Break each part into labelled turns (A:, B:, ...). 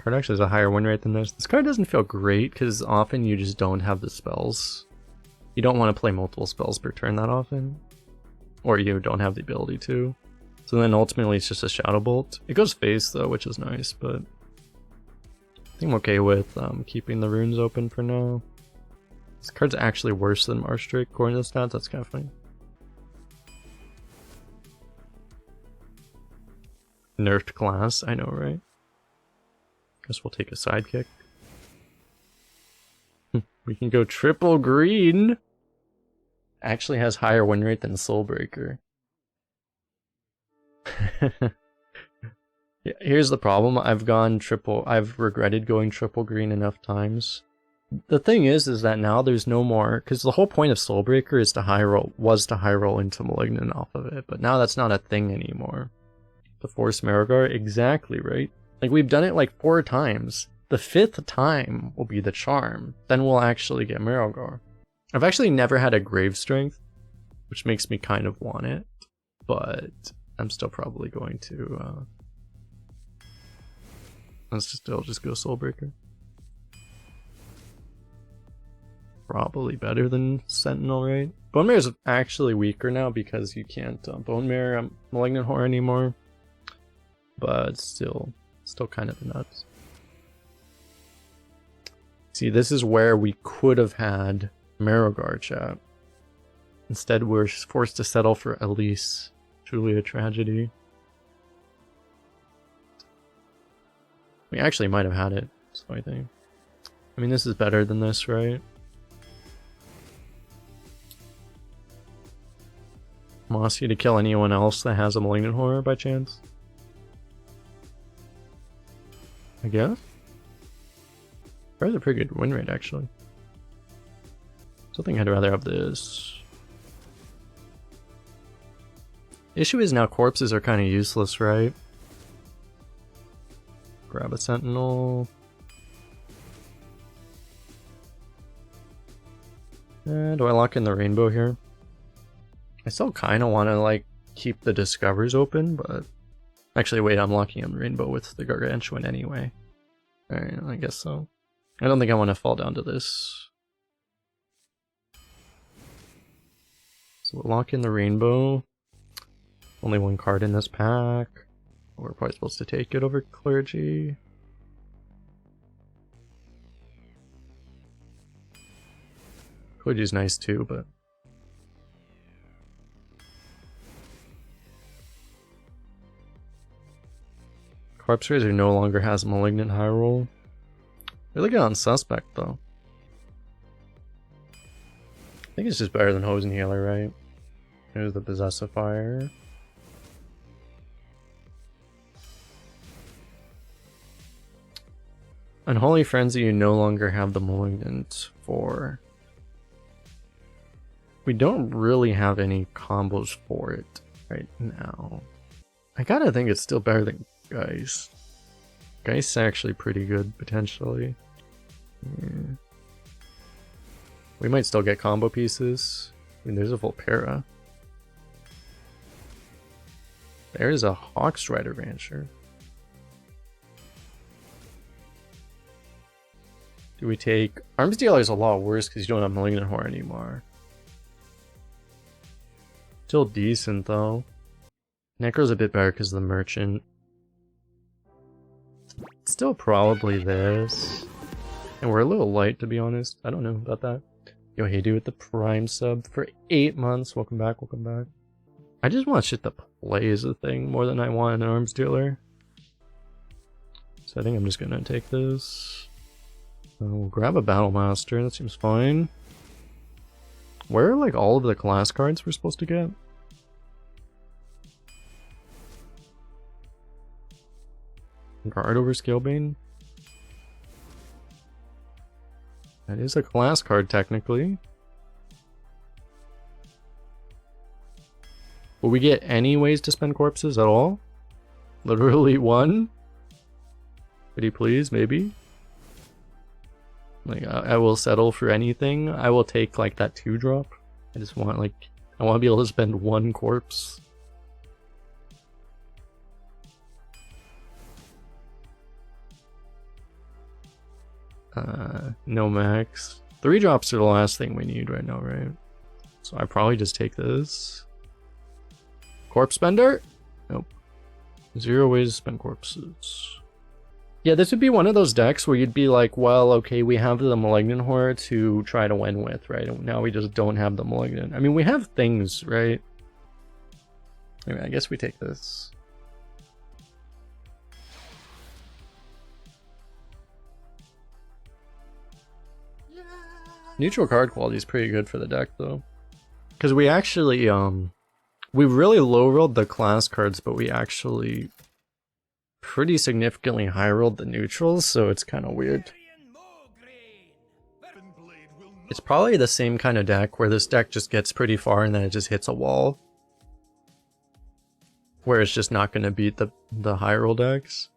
A: card actually has a higher win rate than this. This card doesn't feel great because often you just don't have the spells. You don't want to play multiple spells per turn that often. Or you don't have the ability to. So then ultimately it's just a Shadow Bolt. It goes face though, which is nice, but I think I'm okay with keeping the runes open for now. This card's actually worse than Marshdrake according to the stats, that's kind of funny. Nerfed class, I know, right? Guess we'll take a sidekick. We can go triple green! Actually has higher win rate than Soulbreaker. Yeah, here's the problem. I've regretted going triple green enough times. The thing is that now there's no more, because the whole point of Soulbreaker is to high roll into Malignant off of it, but now that's not a thing anymore. To force Marigar, exactly right. Like we've done it like 4 times. The 5th time will be the charm. Then we'll actually get Marigar. I've actually never had a Grave Strength, which makes me kind of want it, but I'm still probably going to. Let's still just go Soulbreaker. Probably better than Sentinel, right? Bone Mare is actually weaker now because you can't Bone Mare Malignant Horror anymore, but still kind of nuts. See, this is where we could have had Marigar, chat. Instead, we're forced to settle for Elise. Truly a tragedy. We actually might have had it, so I think. I mean, this is better than this, right? Mossy to kill anyone else that has a Malignant Horror by chance? I guess? Probably a pretty good win rate, actually. Still think I'd rather have this. Issue is now corpses are kind of useless, right? Grab a Sentinel. Do I lock in the Rainbow here? I still kind of want to like keep the Discovers open, but actually wait, I'm locking in Rainbow with the Gargantuan anyway. Alright, I guess so. I don't think I want to fall down to this. So we'll lock in the Rainbow. Only 1 card in this pack. We're probably supposed to take it over Clergy. Clergy's nice too, but Corpse Raiser no longer has Malignant High Roll. Really good on Suspect though. I think it's just better than Hosen Healer, right? There's the Possessive Fire. Unholy Frenzy, you no longer have the Malignant for. We don't really have any combos for it right now. I gotta think it's still better than Geist. Geist's actually pretty good, potentially. Yeah. We might still get combo pieces. I mean, there's a Volpera. There's a Hawkstrider Rancher. Do we take... Arms Dealer is a lot worse because you don't have Malignant Horror anymore. Still decent though. Necro's a bit better because of the Merchant. Still probably this. And we're a little light, to be honest. I don't know about that. Yo, hey dude with the Prime sub for 8 months. Welcome back, welcome back. I just want shit to play as a thing more than I want an Arms Dealer. So I think I'm just gonna take this. We'll grab a Battle Master, that seems fine. Where are like all of the class cards we're supposed to get? Guard over Scalebane? That is a class card technically. Will we get any ways to spend corpses at all? Literally one? Pretty please, maybe? Like, I will settle for anything. I will take, like, that 2-drop. I just want, like, I want to be able to spend 1 corpse. No max. 3 drops are the last thing we need right now, right? So I probably just take this. Corpse Spender? Nope. 0 ways to spend corpses. Yeah, this would be one of those decks where you'd be like, well, okay, we have the Malignant Horror to try to win with, right? And now we just don't have the Malignant. I mean, we have things, right? Anyway, I guess we take this. Neutral card quality is pretty good for the deck, though. Because we actually, we really low-rolled the class cards, but we actually pretty significantly high-rolled the neutrals, so it's kind of weird. It's probably the same kind of deck where this deck just gets pretty far and then it just hits a wall. Where it's just not going to beat the high-roll decks.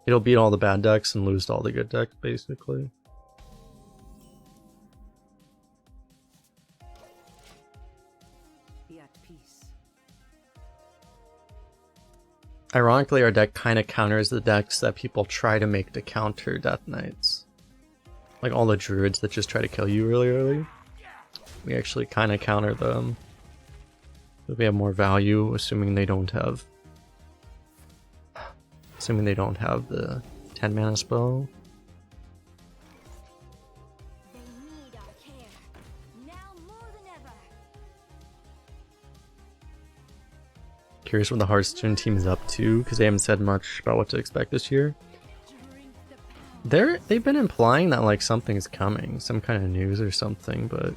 A: It'll beat all the bad decks and lose to all the good decks, basically. Ironically, our deck kind of counters the decks that people try to make to counter Death Knights. Like all the druids that just try to kill you really early. We actually kind of counter them. We have more value, assuming they don't have... Assuming they don't have the 10 mana spell. Curious what the Hearthstone team is up to, because they haven't said much about what to expect this year. They've been implying that like something's coming, some kind of news or something, but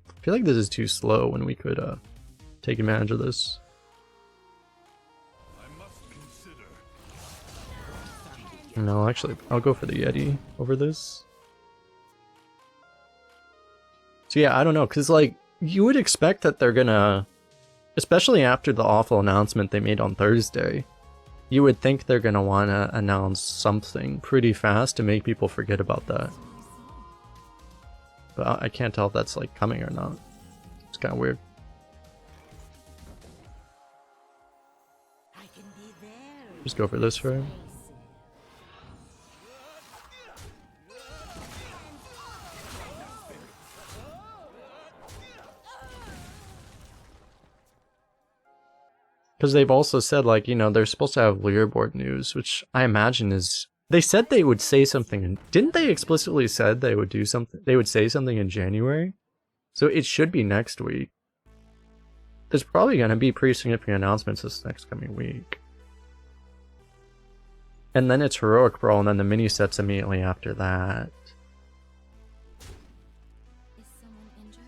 A: I feel like this is too slow when we could take advantage of this. No, actually, I'll go for the Yeti over this. So yeah, I don't know, because like you would expect that they're gonna, especially after the awful announcement they made on Thursday, you would think they're gonna want to announce something pretty fast to make people forget about that. But I can't tell if that's like coming or not. It's kind of weird. Just go for this for him. Because they've also said, like, you know, they're supposed to have leaderboard news, which I imagine is... They said they would say something, and didn't they explicitly said they would do something? They would say something in January? So it should be next week. There's probably going to be pretty significant announcements this next coming week. And then it's Heroic Brawl, and then the mini sets immediately after that.
B: Is someone injured?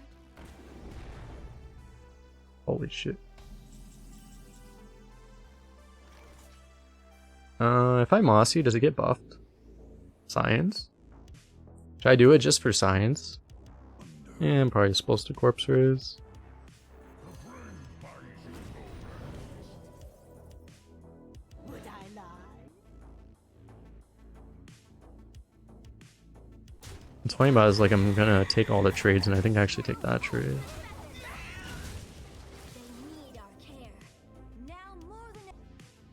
A: Holy shit. If I Mossy, does it get buffed? Science? Should I do it just for science? Yeah, I'm probably supposed to Corpse Raise. What's funny about it is like I'm gonna take all the trades and I think I actually take that trade.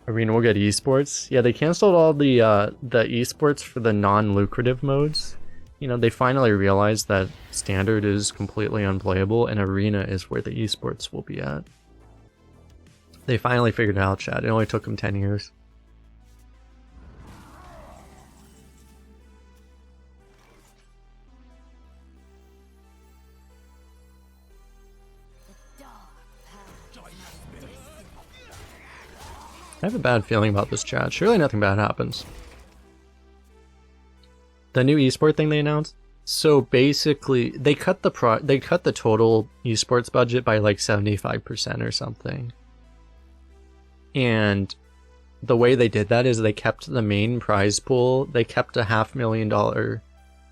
A: Arena will get esports. Yeah, they canceled all the esports for the non-lucrative modes. You know, they finally realized that standard is completely unplayable and arena is where the esports will be at. They finally figured it out, chat. It only took them 10 years. I have a bad feeling about this, chat. Surely nothing bad happens. The new esport thing they announced. So basically, they cut the total esports budget by like 75% or something. And the way they did that is they kept the main prize pool. They kept a $500,000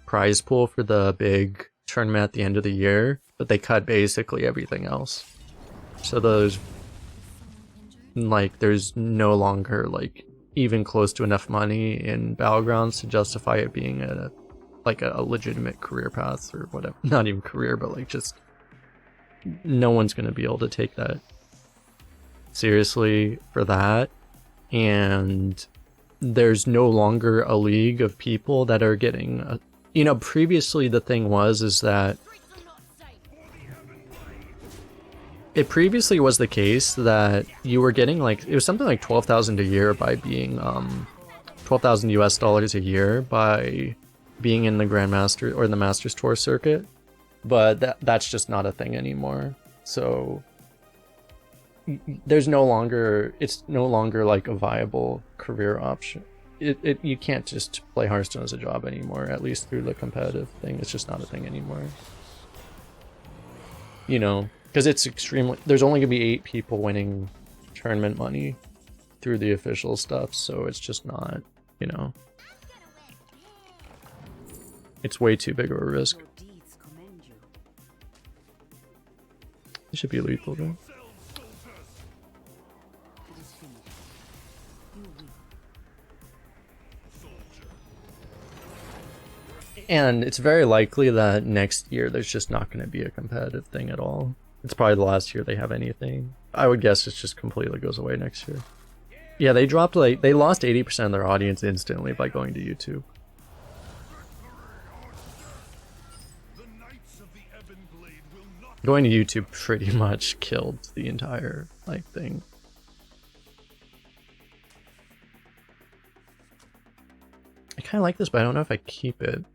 A: prize pool for the big tournament at the end of the year, but they cut basically everything else. So those, like, there's no longer like even close to enough money in Battlegrounds to justify it being a legitimate career path or whatever. Not even career, but like just no one's gonna be able to take that seriously for that. And there's no longer a league of people that are getting, you know, previously the thing is that it previously was the case that you were getting like, it was something like 12,000 a year by being, 12,000 US dollars a year by being in the Grandmaster or the Masters Tour circuit, but that's just not a thing anymore. So there's no longer, it's no longer like a viable career option. You can't just play Hearthstone as a job anymore, at least through the competitive thing. It's just not a thing anymore. You know, because it's extremely, there's only gonna be 8 people winning tournament money through the official stuff, so it's just not, you know, it's way too big of a risk. It should be lethal though. And it's very likely that next year there's just not going to be a competitive thing at all. It's probably the last year they have anything. I would guess it just completely goes away next year. Yeah, they dropped like, they lost 80% of their audience instantly by going to YouTube. Going to YouTube pretty much killed the entire like thing. I kind of like this, but I don't know if I keep it.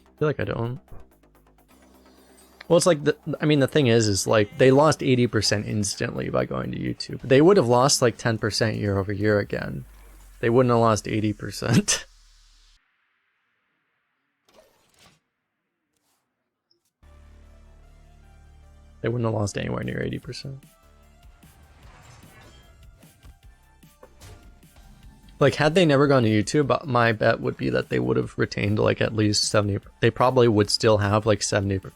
A: I feel like I don't. Well, it's like, I mean, the thing is like, they lost 80% instantly by going to YouTube. They would have lost like 10% year over year again. They wouldn't have lost 80%. They wouldn't have lost anywhere near 80%. Like, had they never gone to YouTube, my bet would be that they would have retained like at least 70. They probably would still have like 70%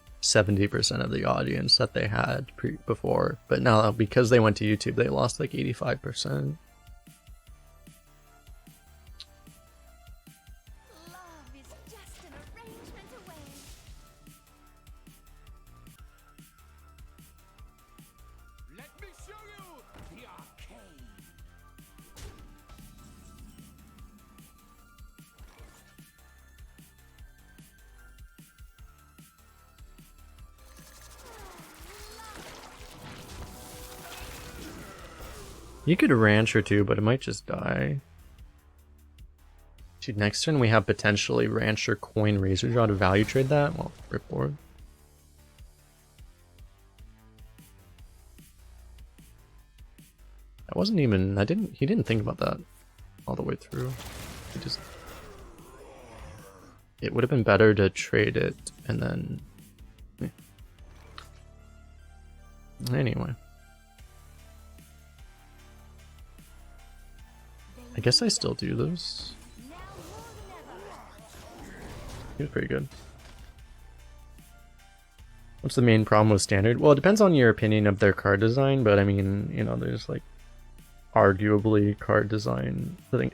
A: of the audience that they had before. But now, because they went to YouTube, they lost like 85%. You could ranch or two, but it might just die. Dude, next turn we have potentially ranch or coin razor draw to value trade that. Well, ripboard. That wasn't even, he didn't think about that all the way through. He just, it would have been better to trade it and then, yeah. Anyway. I guess I still do this. He was pretty good. What's the main problem with standard? Well, it depends on your opinion of their card design, but I mean, you know, there's like arguably card design thing.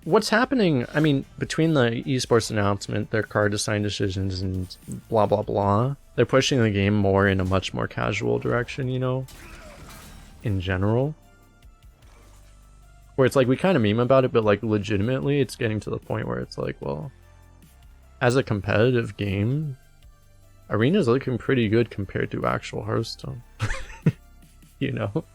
A: What's happening, I mean, between the esports announcement, their card design decisions and blah blah blah, they're pushing the game more in a much more casual direction, you know, in general. Where it's like, we kind of meme about it, but like legitimately it's getting to the point where it's like, well, as a competitive game, Arena's looking pretty good compared to actual Hearthstone. You know?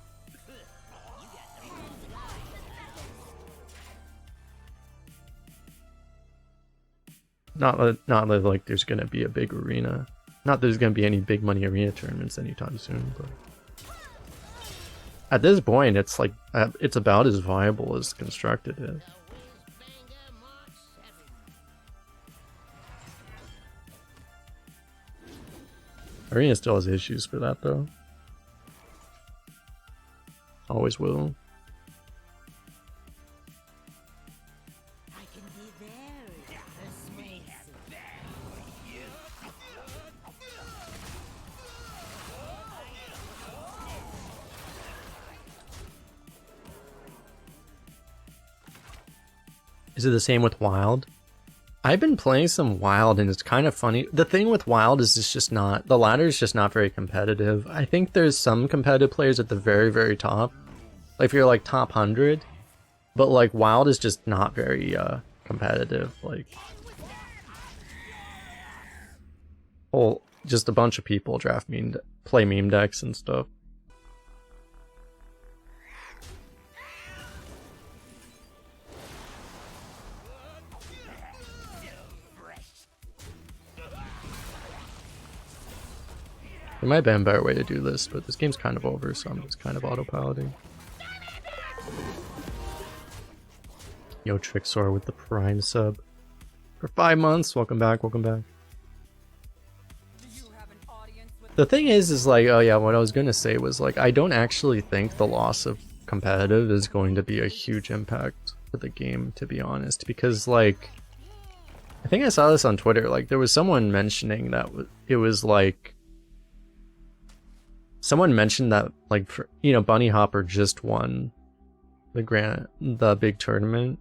A: Not that like there's gonna be a big arena. Not that there's gonna be any big money arena tournaments anytime soon, but at this point, it's like, it's about as viable as Constructed is. Arena still has issues for that though. Always will. Is it the same with Wild? I've been playing some Wild and it's kind of funny. The thing with Wild is it's just not, the ladder is just not very competitive. I think there's some competitive players at the very, very top. Like if you're like top 100, but like Wild is just not very competitive. Like, whole, just a bunch of people draft play meme decks and stuff. There might be a better way to do this, but this game's kind of over, so I'm just kind of autopiloting. Yo, Trixor with the Prime sub. For 5 months, welcome back, welcome back. The thing is like, oh yeah, what I was gonna say was like, I don't actually think the loss of competitive is going to be a huge impact for the game, to be honest, because like, I think I saw this on Twitter, like there was someone mentioning that it was like, someone mentioned that like, for, you know, Bunny Hopper just won the big tournament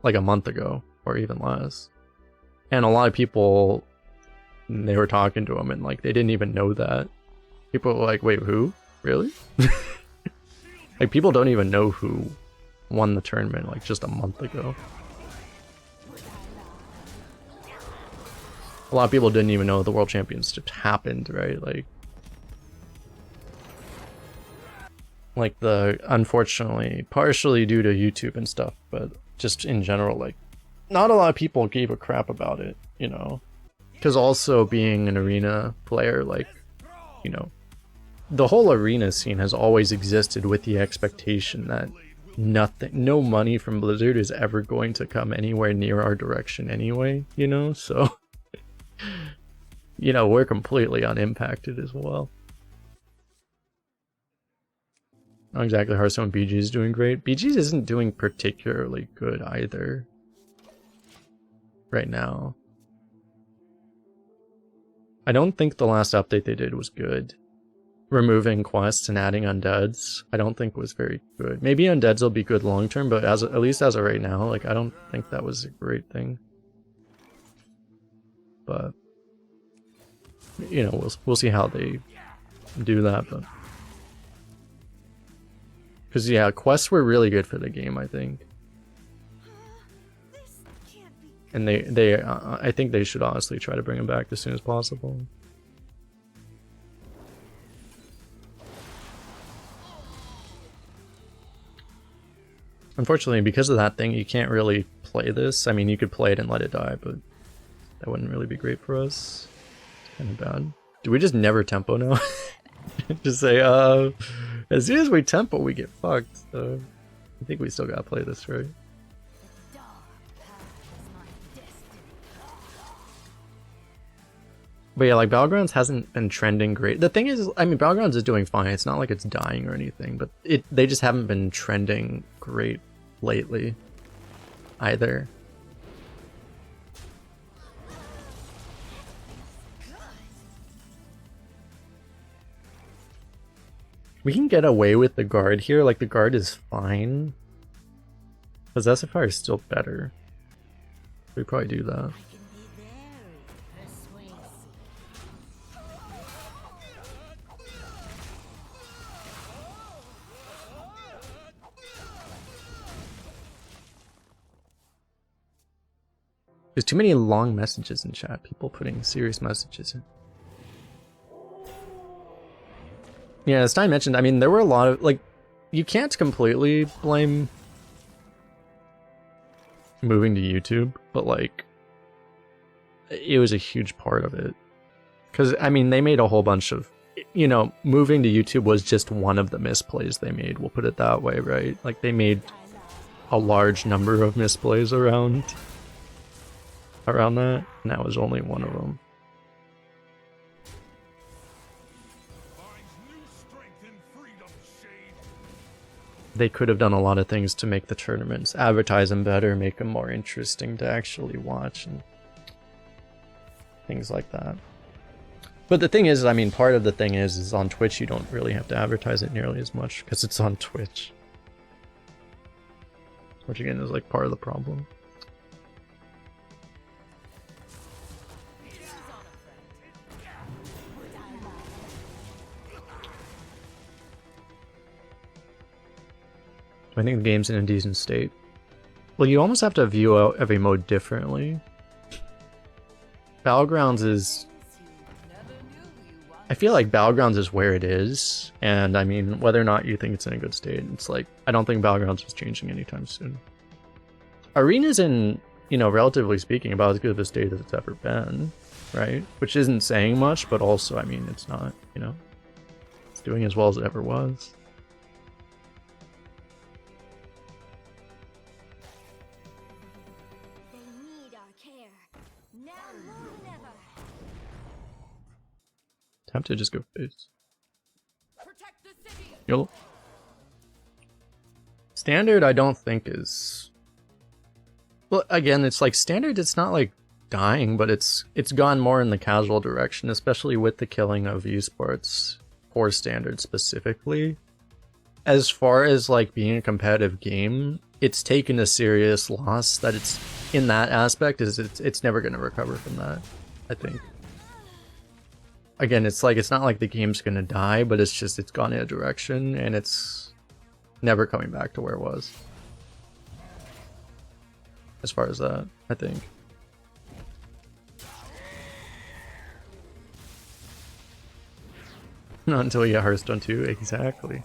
A: like a month ago or even less, and a lot of people, they were talking to him and like they didn't even know that. People were like, wait, who? Really? Like people don't even know who won the tournament like just a month ago. A lot of people didn't even know the World Championship happened, right? Like the, unfortunately, partially due to YouTube and stuff, but just in general, like not a lot of people gave a crap about it, you know? Because also being an arena player, like, you know, the whole arena scene has always existed with the expectation that no money from Blizzard is ever going to come anywhere near our direction anyway, you know? So, you know, we're completely unimpacted as well. Not exactly Hearthstone BG is doing great. BG's isn't doing particularly good either right now. I don't think the last update they did was good. Removing quests and adding undeads, I don't think was very good. Maybe undeads will be good long term, but at least as of right now, like I don't think that was a great thing. But you know, we'll see how they do that, but because yeah, quests were really good for the game, I think. And I think they should honestly try to bring them back as soon as possible. Unfortunately, because of that thing, you can't really play this. I mean, you could play it and let it die, but that wouldn't really be great for us. It's kind of bad. Do we just never tempo now? Just say, as soon as we tempo, we get fucked. So I think we still gotta play this, right? But yeah, like Battlegrounds hasn't been trending great. The thing is, I mean, Battlegrounds is doing fine. It's not like it's dying or anything, but they just haven't been trending great lately either. We can get away with the guard here. Like the guard is fine. Possessive is still better. We probably do that. There's too many long messages in chat. People putting serious messages in. Yeah, as Ty mentioned, I mean, there were a lot of, like, you can't completely blame moving to YouTube, but, like, it was a huge part of it. Because, I mean, they made a whole bunch of, you know, moving to YouTube was just one of the misplays they made, we'll put it that way, right? Like, they made a large number of misplays around that, and that was only one of them. They could have done a lot of things to make the tournaments, advertise them better, make them more interesting to actually watch, and things like that. But the thing is, I mean, part of the thing is on Twitch you don't really have to advertise it nearly as much because it's on Twitch. Which again is like part of the problem. I think the game's in a decent state. Well, you almost have to view out every mode differently. Battlegrounds is... I feel like Battlegrounds is where it is, and I mean, whether or not you think it's in a good state, it's like, I don't think Battlegrounds is changing anytime soon. Arena's in, you know, relatively speaking, about as good of a state as it's ever been, right? Which isn't saying much, but also, I mean, it's not, you know, it's doing as well as it ever was.
B: They need our care. Now more than ever.
A: Time to just go face.
B: Protect the city.
A: YOLO. Standard, I don't think is... Well, again, it's like standard, it's not like dying, but it's gone more in the casual direction, especially with the killing of esports for standard specifically. As far as like being a competitive game, it's taken a serious loss that it's in that aspect is it's never going to recover from that, I think. Again, it's like it's not like the game's going to die, but it's just it's gone in a direction and it's never coming back to where it was. As far as that, I think. Not until you get Hearthstone 2, exactly.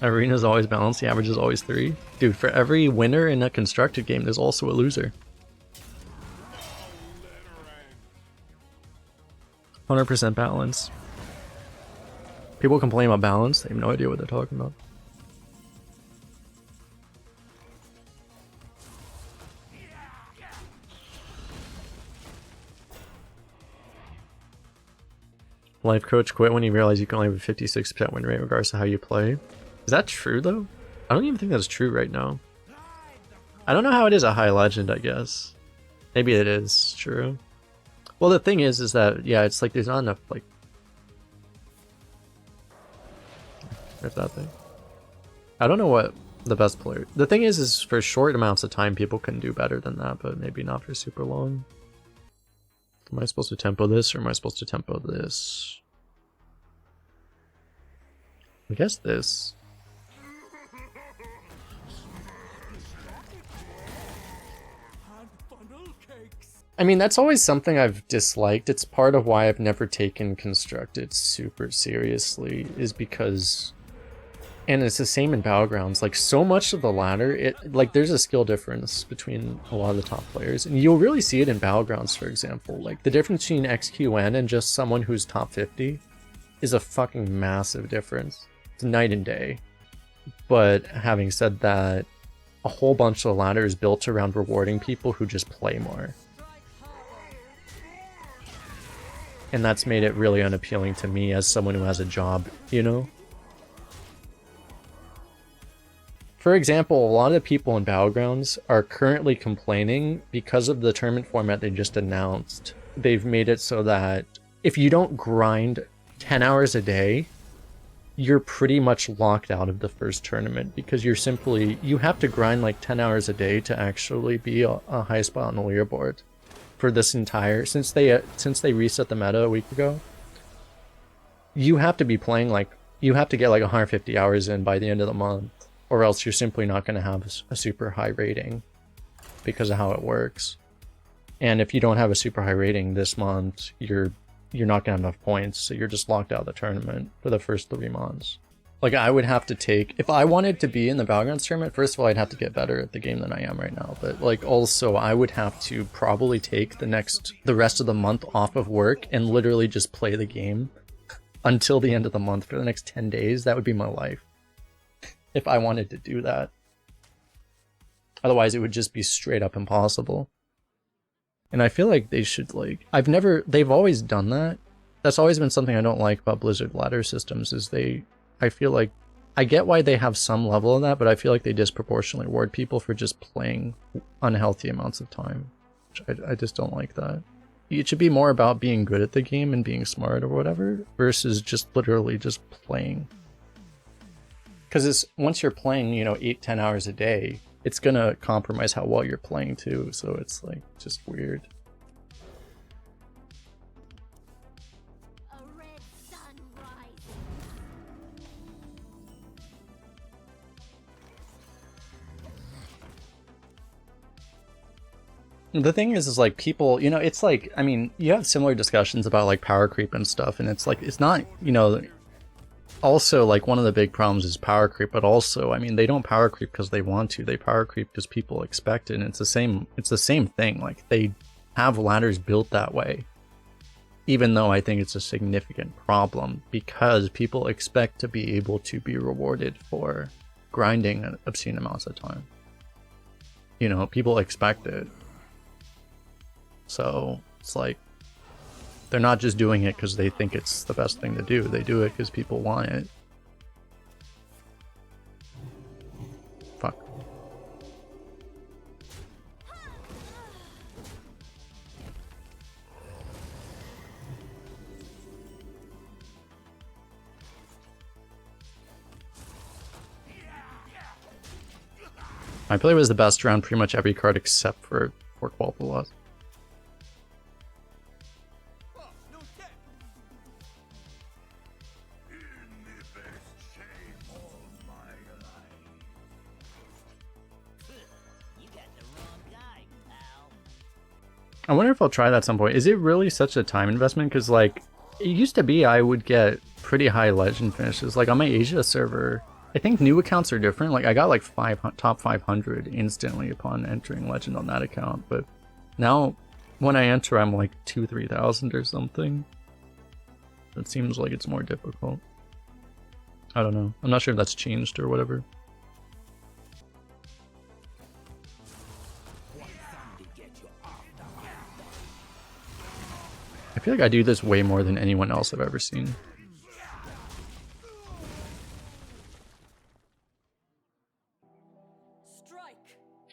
A: Arena's always balanced, the average is always 3. Dude, for every winner in a constructed game, there's also a loser. 100% balance. People complain about balance, they have no idea what they're talking about. Life coach quit when he realized you can only have a 56% win rate regardless of how you play. Is that true though? I don't even think that's true right now. I don't know how it is a high legend, I guess. Maybe it is true. Well, the thing is that, yeah, it's like there's not enough, like... There's that thing. I don't know what the best player... The thing is for short amounts of time, people can do better than that, but maybe not for super long. Am I supposed to tempo this, or am I supposed to tempo this? I guess this. I mean, that's always something I've disliked. It's part of why I've never taken constructed super seriously, is because... And it's the same in Battlegrounds, like so much of the ladder, like there's a skill difference between a lot of the top players. And you'll really see it in Battlegrounds, for example. Like the difference between XQN and just someone who's top 50 is a fucking massive difference. It's night and day. But having said that, a whole bunch of the ladder is built around rewarding people who just play more. And that's made it really unappealing to me as someone who has a job, you know? For example, a lot of the people in Battlegrounds are currently complaining because of the tournament format they just announced. They've made it so that if you don't grind 10 hours a day, you're pretty much locked out of the first tournament because you're simply, you have to grind like 10 hours a day to actually be a high spot on the leaderboard for this entire, since they reset the meta a week ago. You have to be playing like, you have to get like 150 hours in by the end of the month, or else you're simply not going to have a super high rating because of how it works. And if you don't have a super high rating this month, you're not going to have enough points, so you're just locked out of the tournament for the first 3 months. Like, I would have to take... If I wanted to be in the Battlegrounds tournament, first of all, I'd have to get better at the game than I am right now. But, like, also, I would have to probably take the rest of the month off of work and literally just play the game until the end of the month for the next 10 days. That would be my life. If I wanted to do that. Otherwise, it would just be straight up impossible. And I feel like they should, like... They've always done that. That's always been something I don't like about Blizzard ladder systems, is I feel like... I get why they have some level of that, but I feel like they disproportionately reward people for just playing unhealthy amounts of time. I just don't like that. It should be more about being good at the game and being smart or whatever, versus just literally just playing. Because it's once you're playing, you know, 8-10 hours a day, it's gonna compromise how well you're playing too. So it's like just weird.
B: A red sun rises.
A: The thing is like people, you know, it's like, I mean, you have similar discussions about like power creep and stuff, and it's like, it's not, you know, also like one of the big problems is power creep, but also, I mean, they don't power creep because they want to, they power creep because people expect it, and it's the same thing. Like, they have ladders built that way, even though I think it's a significant problem, because people expect to be able to be rewarded for grinding obscene amounts of time. You know, people expect it. So it's like, they're not just doing it because they think it's the best thing to do. They do it because people want it. Fuck. My play was the best around pretty much every card except for Quality Loss. I wonder if I'll try that at some point. Is it really such a time investment? Because, like, it used to be I would get pretty high legend finishes. Like, on my Asia server, I think new accounts are different. Like, I got, like, top 500 instantly upon entering legend on that account. But now, when I enter, I'm, like, 2,000-3,000 or something. It seems like it's more difficult. I don't know. I'm not sure if that's changed or whatever. I feel like I do this way more than anyone else I've ever seen.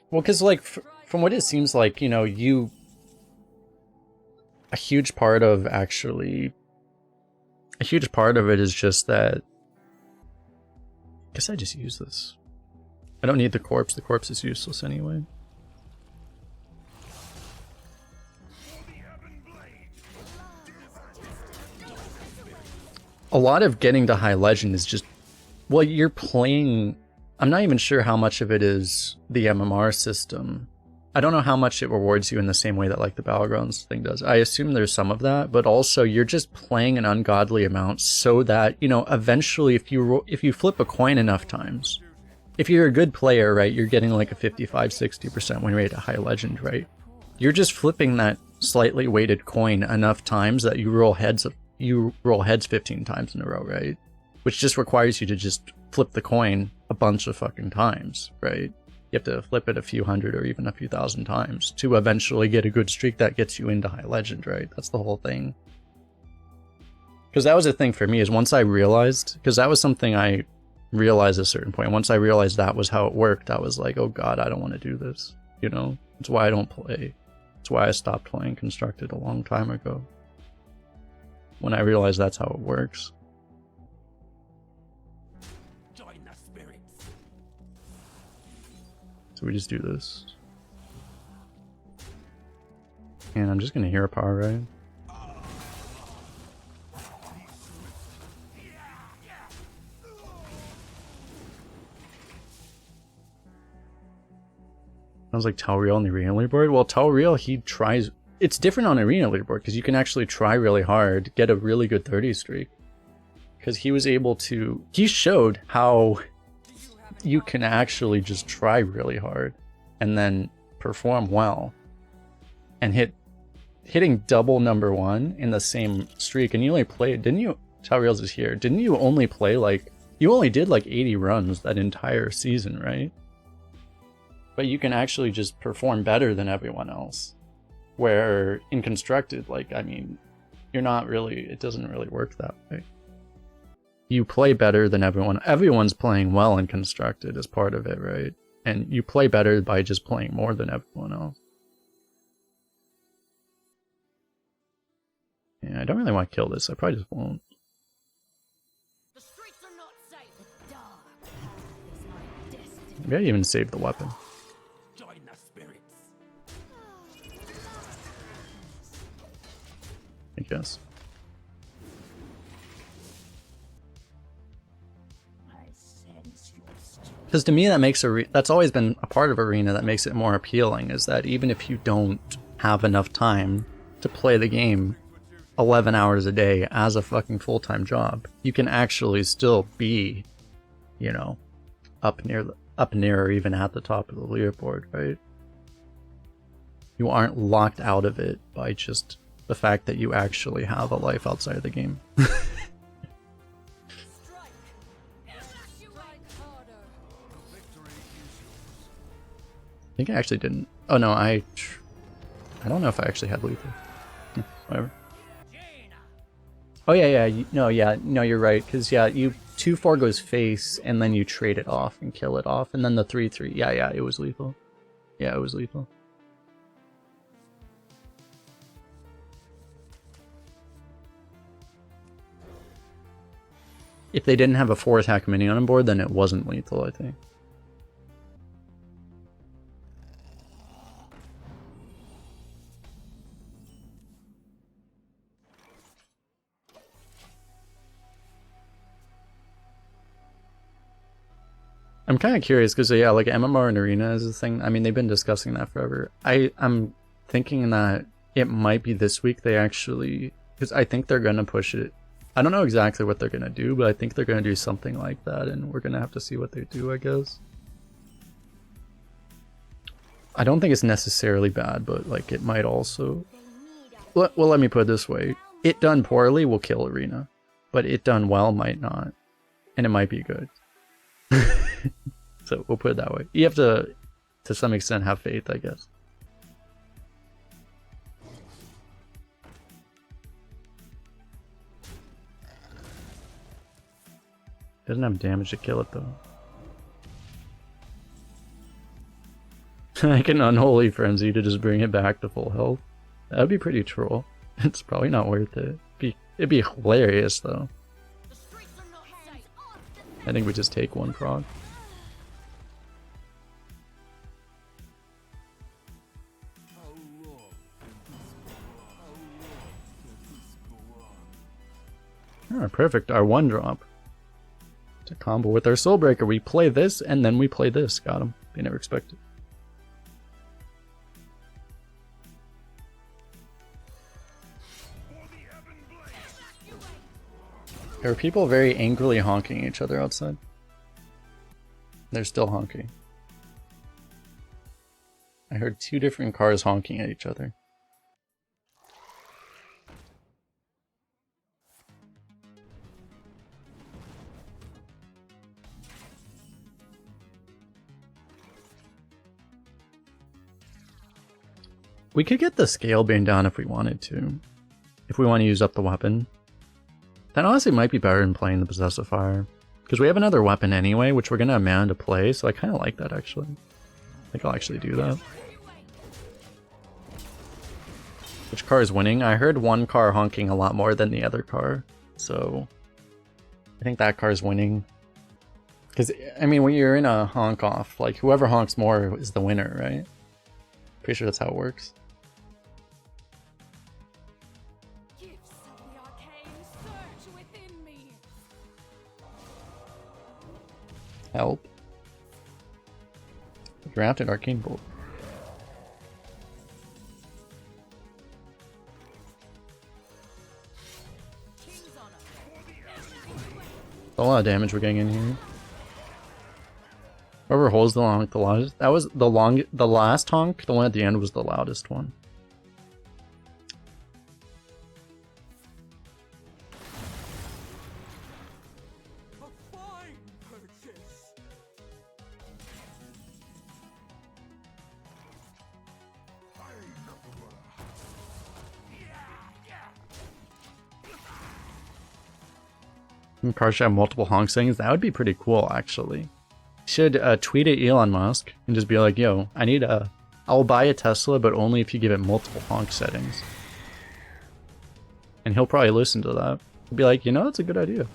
A: Well, because, like, from what it seems like, you know, a huge part of it is just that, I guess I just use this. I don't need the corpse is useless anyway. A lot of getting to high legend is just, well, you're playing, I'm not even sure how much of it is the MMR system. I don't know how much it rewards you in the same way that like the Battlegrounds thing does. I assume there's some of that, but also you're just playing an ungodly amount so that, you know, eventually if you flip a coin enough times, if you're a good player, right, you're getting like a 55-60% win rate at high legend, right? You're just flipping that slightly weighted coin enough times that you roll heads 15 times in a row, right? Which just requires you to just flip the coin a bunch of fucking times, right? You have to flip it a few hundred or even a few thousand times to eventually get a good streak that gets you into high legend, right? That's the whole thing. Because that was the thing for me, is once I realized, because that was something I realized at a certain point. Once I realized that was how it worked, I was like, oh god, I don't want to do this, you know? That's why I don't play. That's why I stopped playing Constructed a long time ago. When I realized that's how it works. Join the spirits. So we just do this. And I'm just gonna hero power, right? Sounds like Tal'Real on the Arena leaderboard. Well, Tal'Real, he tries... It's different on Arena leaderboard, because you can actually try really hard, get a really good 30 streak. Because he was able to... He showed how you can actually just try really hard, and then perform well. And hitting double #1 in the same streak, and you only played... Didn't you... Tal'Real's is here. Didn't you only play, like... You only did, like, 80 runs that entire season, right? But you can actually just perform better than everyone else. Where in Constructed, like, I mean, you're not really, it doesn't really work that way. You play better than everyone. Everyone's playing well in Constructed as part of it, right? And you play better by just playing more than everyone else. Yeah, I don't really want to kill this. I probably just won't.
B: The streets are not safe. The dark path is my destiny.
A: Maybe I even save the weapon.
C: Join the spirits.
A: I guess.
C: I sense your strength.
A: Because to me, that makes that's always been a part of Arena that makes it more appealing. Is that even if you don't have enough time to play the game 11 hours a day as a fucking full-time job, you can actually still be, you know, up near or even at the top of the leaderboard, right? You aren't locked out of it by just the fact that you actually have a life outside of the game.
B: Strike. Strike harder.
A: I think I actually didn't. Oh no, I don't know if I actually had lethal. Whatever. Oh yeah, no, you're right. Because yeah, 2-4 goes face, and then you trade it off and kill it off, and then the 3-3. Yeah, it was lethal. Yeah, it was lethal. If they didn't have a 4-attack minion on board, then it wasn't lethal, I think. I'm kind of curious because yeah, like MMR and Arena is a thing. I mean, they've been discussing that forever. I'm thinking that it might be this week they actually, because I think they're gonna push it. I don't know exactly what they're gonna do, but I think they're gonna do something like that, and we're gonna have to see what they do, I guess. I don't think it's necessarily bad, but like it might also. Well, let me put it this way: it done poorly will kill Arena, but it done well might not, and it might be good. So we'll put it that way. You have to some extent, have faith, I guess. Doesn't have damage to kill it though. I can unholy frenzy to just bring it back to full health. That would be pretty troll. It's probably not worth it. It'd be hilarious though.
B: The streets are not safe.
A: I think we just take one prog. Oh, perfect. Our 1-drop. To combo with our Soulbreaker. We play this and then we play this. Got him. They never expected. There are people very angrily honking each other outside. They're still honking. I heard 2 different cars honking at each other. We could get the scale bane down if we wanted to. If we want to use up the weapon. That honestly might be better than playing the Possessive Fire. Because we have another weapon anyway, which we're going to have mana to play, so I kind of like that actually. I think I'll actually do that. Which car is winning? I heard one car honking a lot more than the other car, so I think that car is winning. Because, I mean, when you're in a honk off, like, whoever honks more is the winner, right? Pretty sure that's how it works.
B: Gifts of the arcane surge within me.
A: Help. Drafted Arcane Bolt.
B: King's honor.
A: A lot of damage we're getting in here. Whoever holds the loudest, that was the last honk, the one at the end was the loudest one.
C: A fine purchase.
A: Car should have multiple honk settings. That would be pretty cool, actually. Should tweet at Elon Musk and just be like, yo, I'll buy a Tesla, but only if you give it multiple honk settings. And he'll probably listen to that. He'll be like, you know, that's a good idea.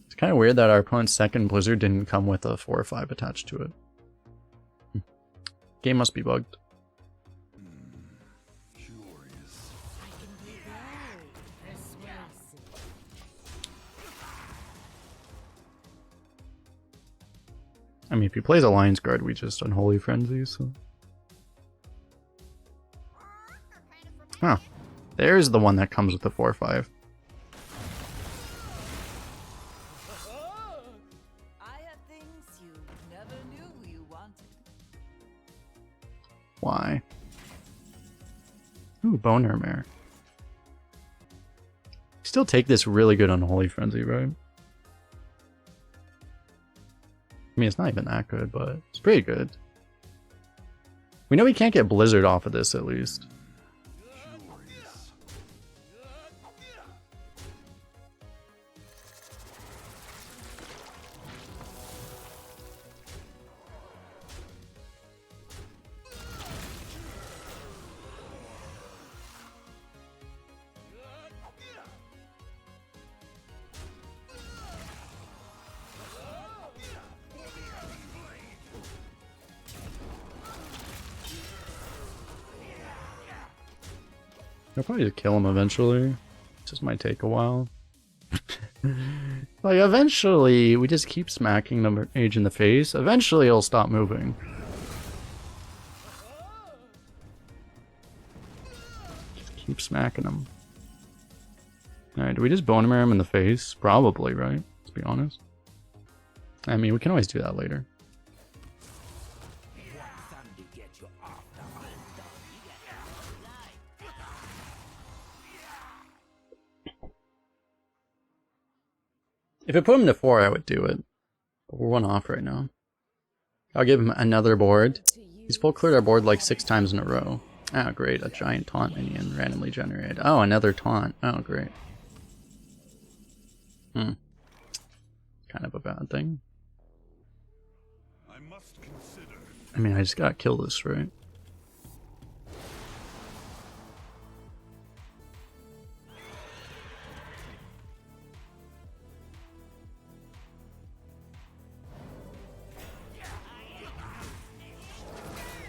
A: It's kind of weird that our opponent's second Blizzard didn't come with a 4 or 5 attached to it. Game must be bugged.
C: Curious.
A: I mean, if he plays Alliance Guard, we just Unholy Frenzy, so... Huh. There's the one that comes with the 4 or 5.
D: I have things you never knew you wanted.
A: Why? Ooh, Boner Mare. Still take this really good Unholy Frenzy, right? I mean, it's not even that good, but it's pretty good. We know we can't get Blizzard off of this, at least.
C: Curious.
A: I'll probably just kill him eventually. Just might take a while. Like, eventually, we just keep smacking the mage in the face. Eventually, he'll stop moving. Just keep smacking him. Alright, do we just bone him in the face? Probably, right? Let's be honest. I mean, we can always do that later.
C: Somebody get you off the
A: If it put him to 4, I would do it. But we're 1 off right now. I'll give him another board. He's full cleared our board like 6 times in a row. Oh, great. A giant taunt minion randomly generated. Oh, another taunt. Oh, great. Kind of a bad thing.
C: I must consider.
A: I mean, I just gotta kill this, right?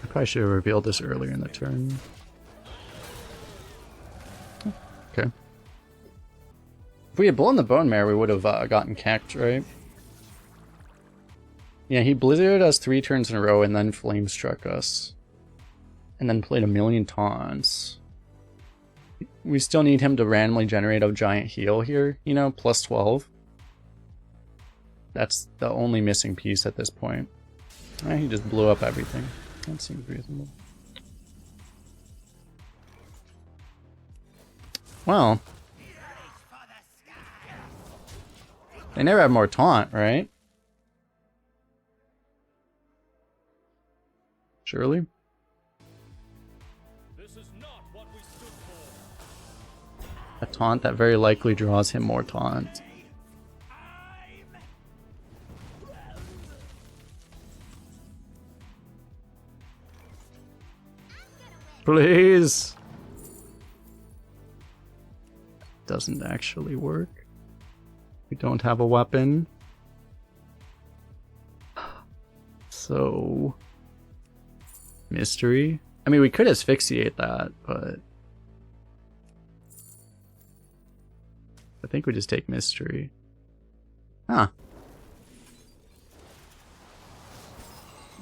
A: I probably should have revealed this earlier in the turn. Okay. If we had blown the Bone Mare, we would have gotten cacked, right? Yeah, he blizzarded us 3 turns in a row and then flame struck us. And then played a million taunts. We still need him to randomly generate a giant heal here, you know, plus 12. That's the only missing piece at this point. He just blew up everything. That seems reasonable. Well. They never have more taunt, right? Surely?
C: This is not what we stood for.
A: A taunt that very likely draws him more taunt. Please! Doesn't actually work. We don't have a weapon. So... mystery? I mean, we could asphyxiate that, but... I think we just take mystery. Huh.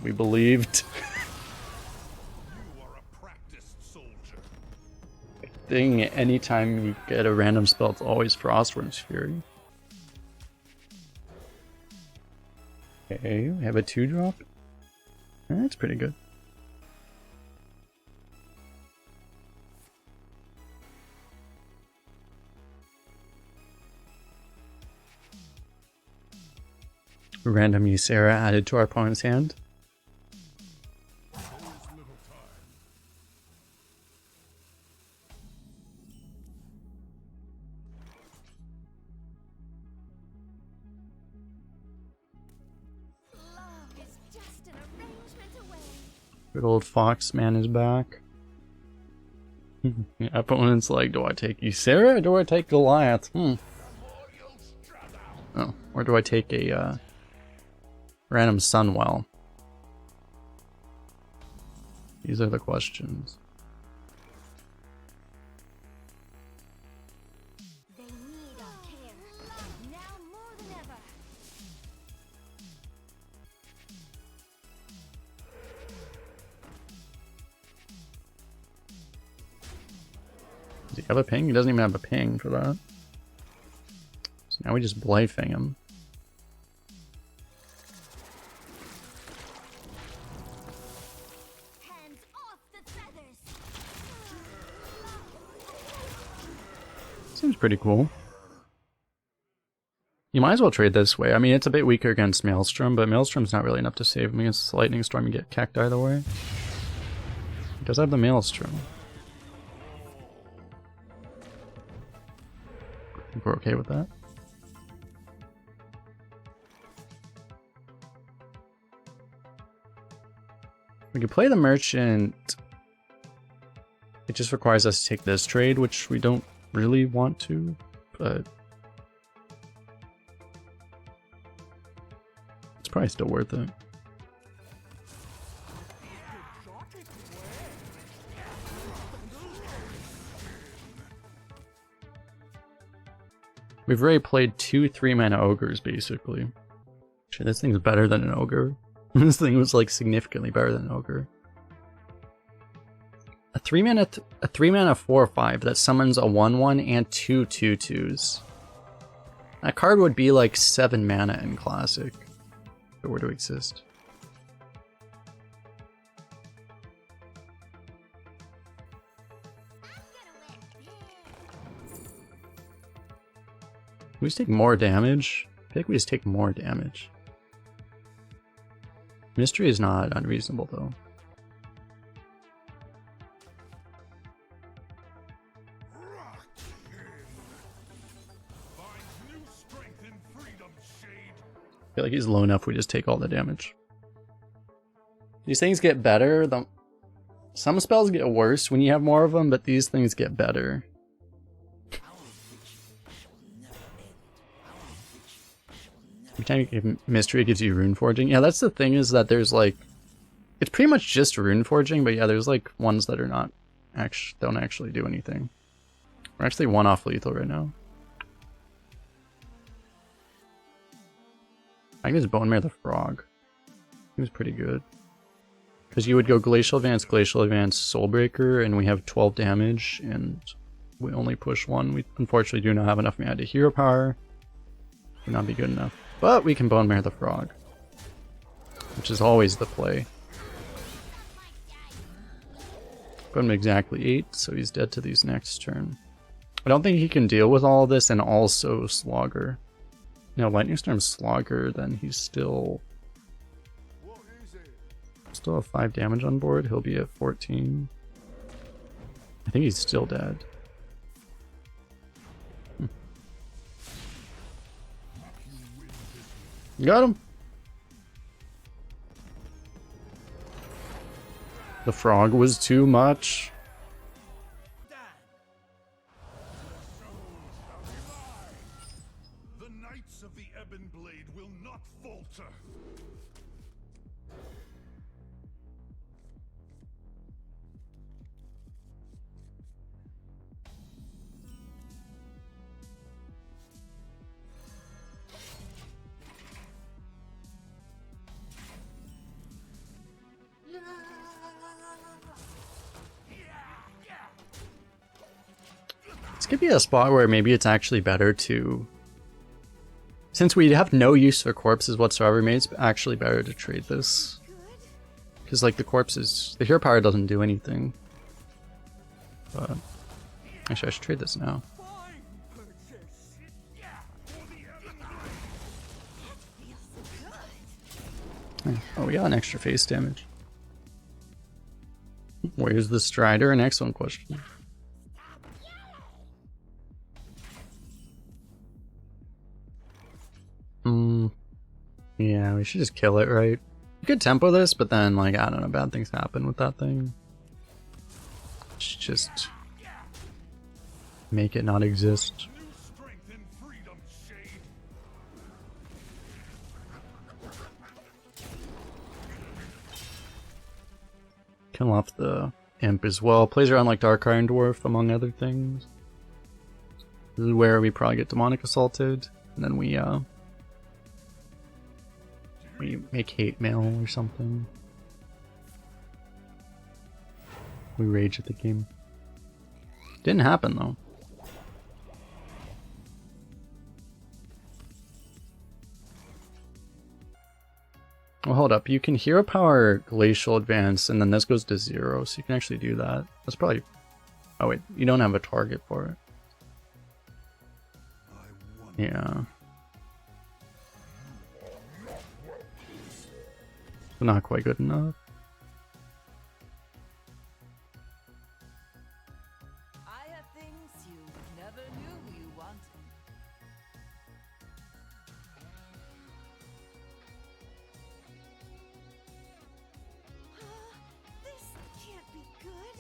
A: We believed.
C: You are a practiced soldier.
A: Thing, anytime you get a random spell, it's always Frostworm's Fury. Okay, we have a 2-drop. That's pretty good. Random Ysera added to our opponent's hand.
B: Love is just an arrangement away.
A: Good old Foxman is back. Yeah, opponent's like, do I take Ysera or do I take Goliath? Oh, or do I take a random Sunwell? These are the questions.
B: They need our care. Now more than ever.
A: Does he have a ping? He doesn't even have a ping for that. So now we just Blightfang him.
B: Hands off the feathers.
A: Seems pretty cool. You might as well trade this way. I mean, it's a bit weaker against Maelstrom, but Maelstrom's not really enough to save him against Lightning Storm and get kecked either way. He does have the Maelstrom. I think we're okay with that. We could play the Merchant. It just requires us to take this trade, which we don't really want to, but it's probably still worth it. We've already played 2 3-mana ogres, basically. Actually, this thing's better than an ogre. This thing was like significantly better than an ogre. A 3-mana 4/5 that summons a 1/1 and 2 2/2s. That card would be like 7 mana in Classic if it were to exist. We just take more damage. I feel like we just take more damage. Mystery is not unreasonable though. I feel like he's low enough we just take all the damage. These things get better. Some spells get worse when you have more of them, but these things get better. Every time you give Mystery, it gives you Rune Forging. Yeah, that's the thing, is that there's like... It's pretty much just Rune Forging, but yeah, there's like ones that are not... don't actually do anything. We're actually 1 off lethal right now. I can just Bone Mare the Frog. He was pretty good. Because you would go Glacial Advance, Soulbreaker, and we have 12 damage, and we only push 1. We unfortunately do not have enough mana to hero power. Would not be good enough. But we can Bone Mare the Frog, which is always the play. Put him exactly 8, so he's dead to these next turn. I don't think he can deal with all of this and also Slogger. No, Lightning Storm Slogger, then he's still have 5 damage on board. He'll be at 14. I think he's still dead. Got him. The frog was too much.
C: The Knights of the Ebon Blade will not falter.
A: This could be a spot where maybe it's actually better to... Since we have no use for corpses whatsoever, maybe it's actually better to trade this. Because, like, the corpses... The hero power doesn't do anything. But... Actually, I should trade this now. Oh, we got an extra face damage. Where's the Strider? An excellent question. Yeah, we should just kill it, right? You could tempo this, but then, like, I don't know, bad things happen with that thing. It's just Make it not exist.
C: New strength in freedom's shade.
A: Kill off the imp as well. Plays around like Dark Iron Dwarf, among other things. This is where we probably get demonic assaulted, and then we make hate mail or something. We rage at the game. Didn't happen though. Well, hold up. You can hero power glacial advance, and then this goes to 0, so you can actually do that. That's probably... Oh wait, you don't have a target for it. Yeah. Not quite good enough.
D: I have things you never knew you wanted. This can't be good.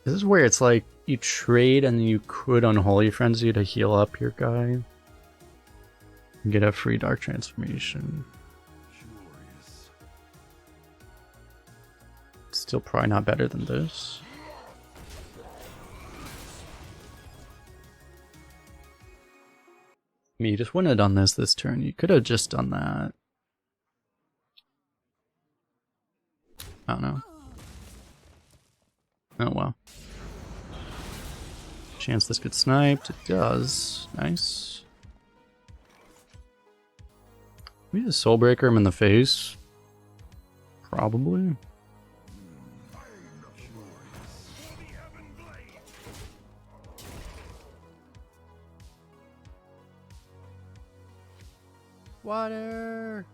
A: This is where it's like you trade and you could Unholy Frenzy to heal up your guy. And get a free Dark Transformation.
C: Curious.
A: Still probably not better than this. I mean, you just wouldn't have done this turn. You could have just done that. I don't know. Oh well. Chance this gets sniped. It does. Nice. We just Soulbreaker him in the face. Probably. Water.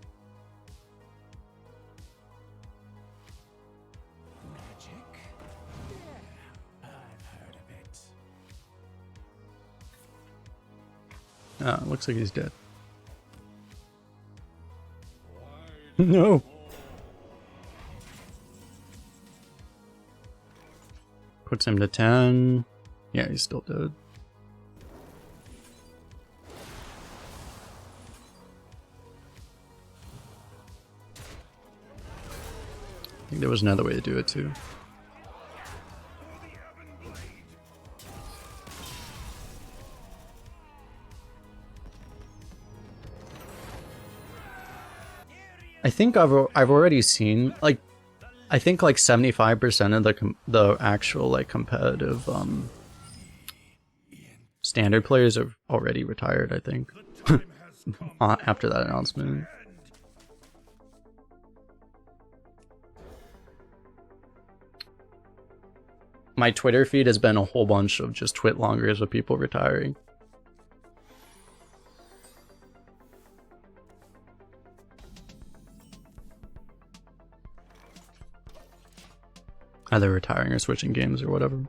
C: Magic? Yeah, I've heard of it.
A: Ah, looks like he's dead. No. Puts him to 10. Yeah, he's still dead. I think there was another way to do it too. I think I've already seen like I think like 75% of the actual like competitive standard players are already retired, I think. After that announcement. My Twitter feed has been a whole bunch of just twit longers of people retiring. Either retiring or switching games or whatever. A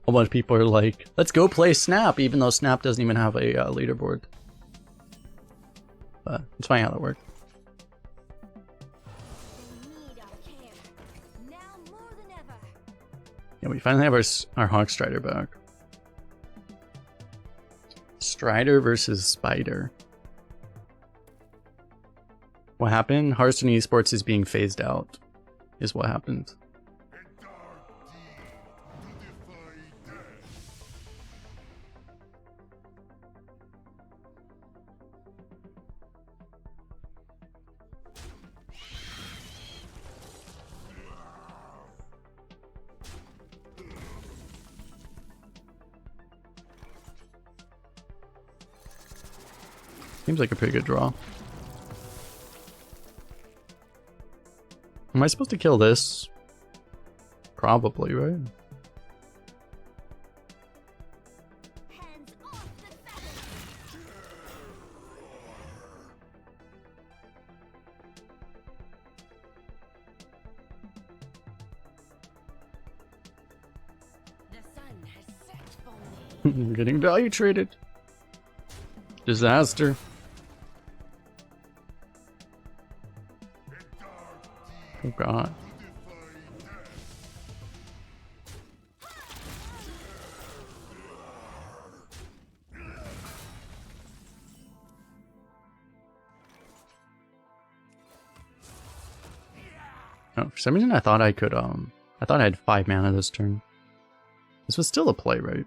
A: whole bunch of people are like, let's go play Snap, even though Snap doesn't even have a leaderboard. But it's funny how that works.
B: Need our care. Now more than ever.
A: Yeah, we finally have our Hawk Strider back. Strider versus Spider. What happened? Hearthstone Esports is being phased out, is what happened. Seems like a pretty good draw. Am I supposed to kill this? Probably, right?
B: Hands off the feathers. The sun has set for me.
A: I'm getting value traded. Disaster. Oh god. Oh, for some reason I thought I could, I thought I had 5 mana this turn. This was still a play, right?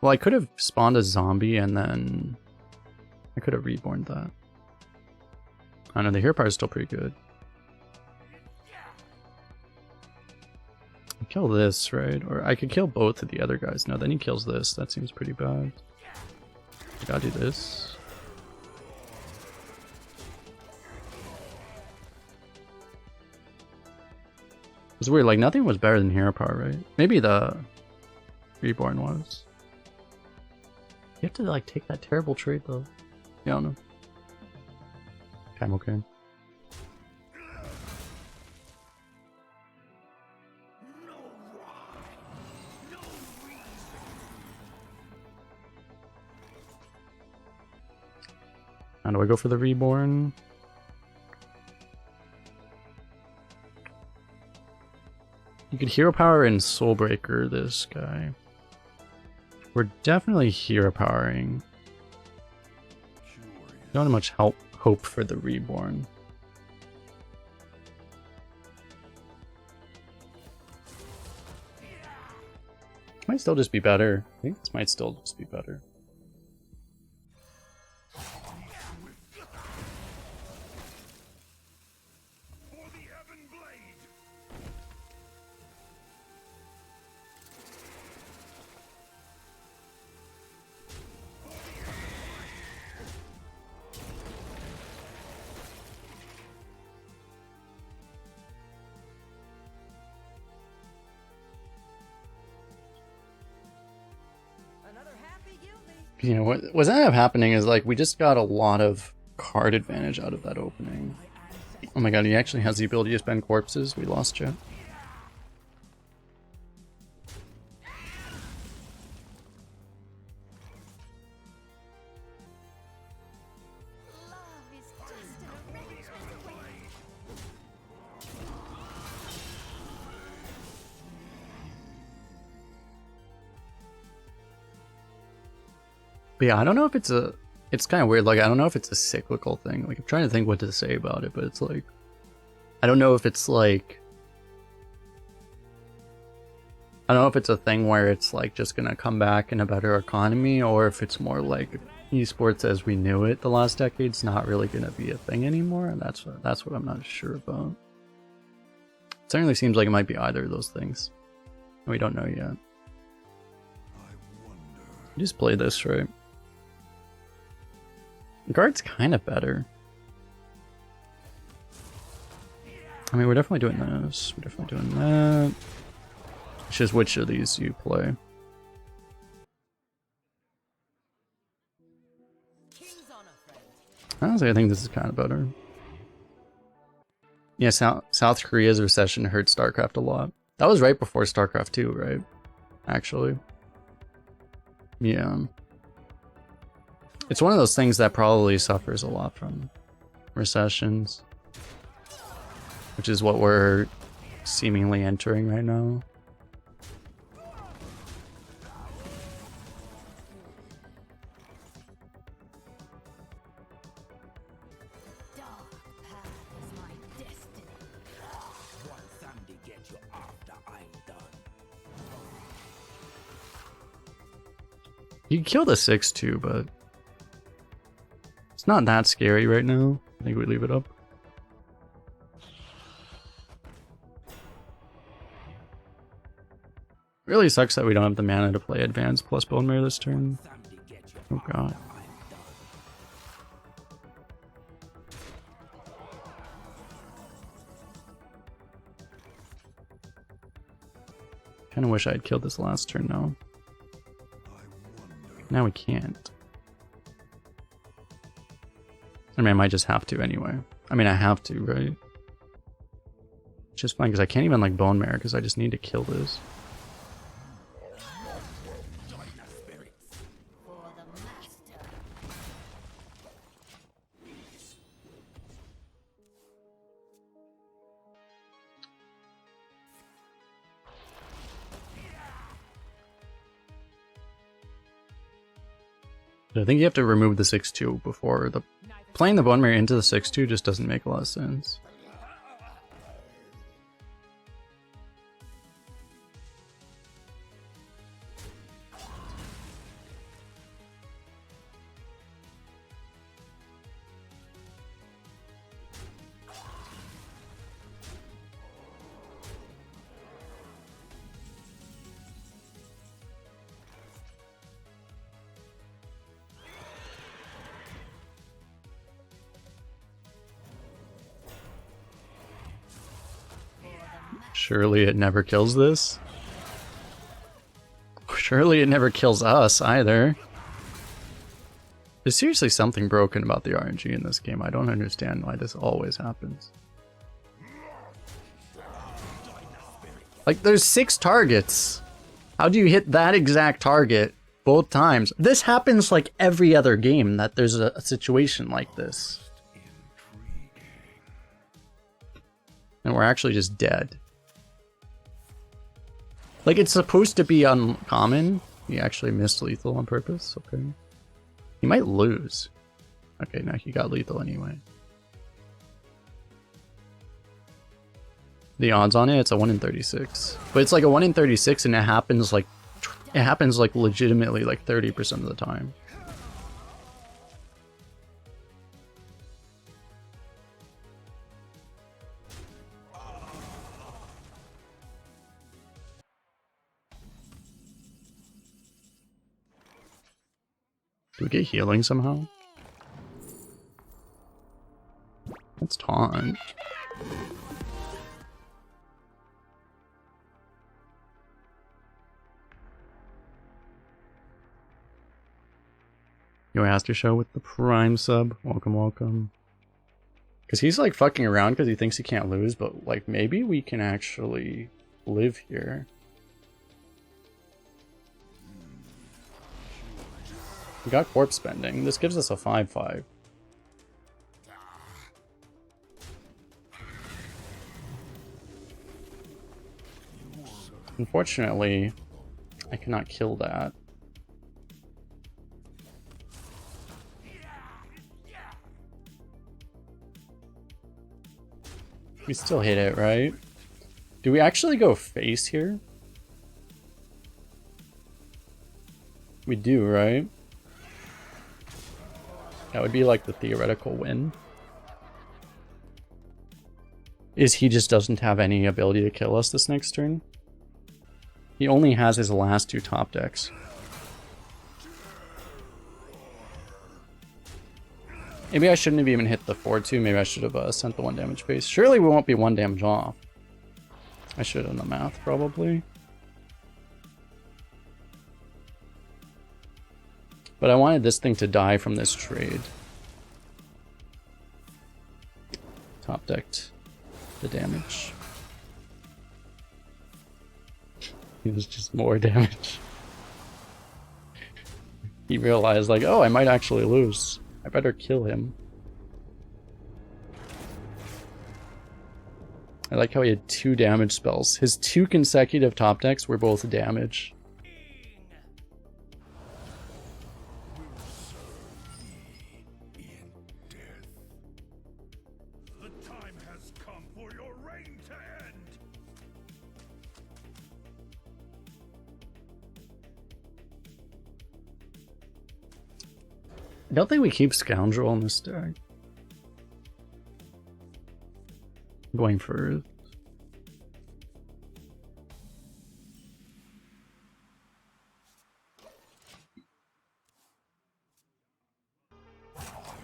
A: Well, I could have spawned a zombie and then I could have reborn that. I don't know, the hero power is still pretty good. I kill this, right? Or I could kill both of the other guys. No, then he kills this. That seems pretty bad. I gotta do this. It's weird, like nothing was better than hero power, right? Maybe the reborn was. You have to like take that terrible trait though. Yeah, I don't know. Okay, I'm okay. How do I go for the reborn? You could hero power and soulbreaker this guy. We're definitely hero powering. Don't have much hope for the reborn. Might still just be better. I think this might still just be better.
D: Another happy guilty.
A: You know, what ended up happening is like we just got a lot of card advantage out of that opening. Oh my god, he actually has the ability to spend corpses. We lost Jet.
B: Love is just an arrangement away.
A: But yeah, I don't know if it's a... It's kind of weird, like, I don't know if it's a cyclical thing. Like, I'm trying to think what to say about it, but it's like... I don't know if it's like... I don't know if it's a thing where it's like just gonna come back in a better economy, or if it's more like esports as we knew it the last decade's not really gonna be a thing anymore, and that's what I'm not sure about. It certainly seems like it might be either of those things. We don't know yet. You just play this, right? Guard's kind of better. I mean, we're definitely doing this. We're definitely doing that. It's just which of these you play.
B: King's honor, friend.
A: Honestly, I think this is kind of better. Yeah, South Korea's recession hurt StarCraft a lot. That was right before StarCraft 2, right? Actually. Yeah. It's one of those things that probably suffers a lot from recessions. Which is what we're seemingly entering right now.
B: Dark path is my destiny.
E: One Sunday get you after I'm done.
A: You can kill the 6-2, but it's not that scary right now. I think we leave it up. Really sucks that we don't have the mana to play Advance plus Bone Marrow this turn.
E: Sunday get you
A: Oh god.
E: after I'm done.
A: Kinda wish I had killed this last turn now. Now we can't. I mean, I might just have to anyway. I mean, I have to, right? Which is fine, because I can't even like Bone Marrow, because I just need to kill this.
B: For the master.
A: I think you have to remove the 6-2 before the... Playing the Bone Mirror into the 6-2 just doesn't make a lot of sense. Surely it never kills this. Surely it never kills us either. There's seriously something broken about the RNG in this game. I don't understand why this always happens. Like, there's 6 targets. How do you hit that exact target both times? This happens like every other game that there's a situation like this. And we're actually just dead. Like, it's supposed to be uncommon. He actually missed lethal on purpose. Okay. He might lose. Okay, now he got lethal anyway. The odds on it's a 1 in 36. But it's like a 1 in 36 and it happens like legitimately like 30% of the time. Do we get healing somehow? Let's taunt. Yo, Aster Show with the Prime sub. Welcome, welcome. Because he's like fucking around because he thinks he can't lose, but like maybe we can actually live here. We got corpse spending. This gives us a 5-5. Unfortunately, I cannot kill that. We still hit it, right? Do we actually go face here? We do, right? That would be like the theoretical win. Is he just doesn't have any ability to kill us this next turn? He only has his last 2 top decks. Maybe I shouldn't have even hit the 4-2. Maybe I should have sent the 1 damage base. Surely we won't be 1 damage off. I should have done the math, probably. But I wanted this thing to die from this trade. Top decked the damage. It was just more damage. He realized, like, oh, I might actually lose. I better kill him. I like how he had 2 damage spells. His 2 consecutive top decks were both damage. I don't think we keep Scoundrel in this deck. Going for...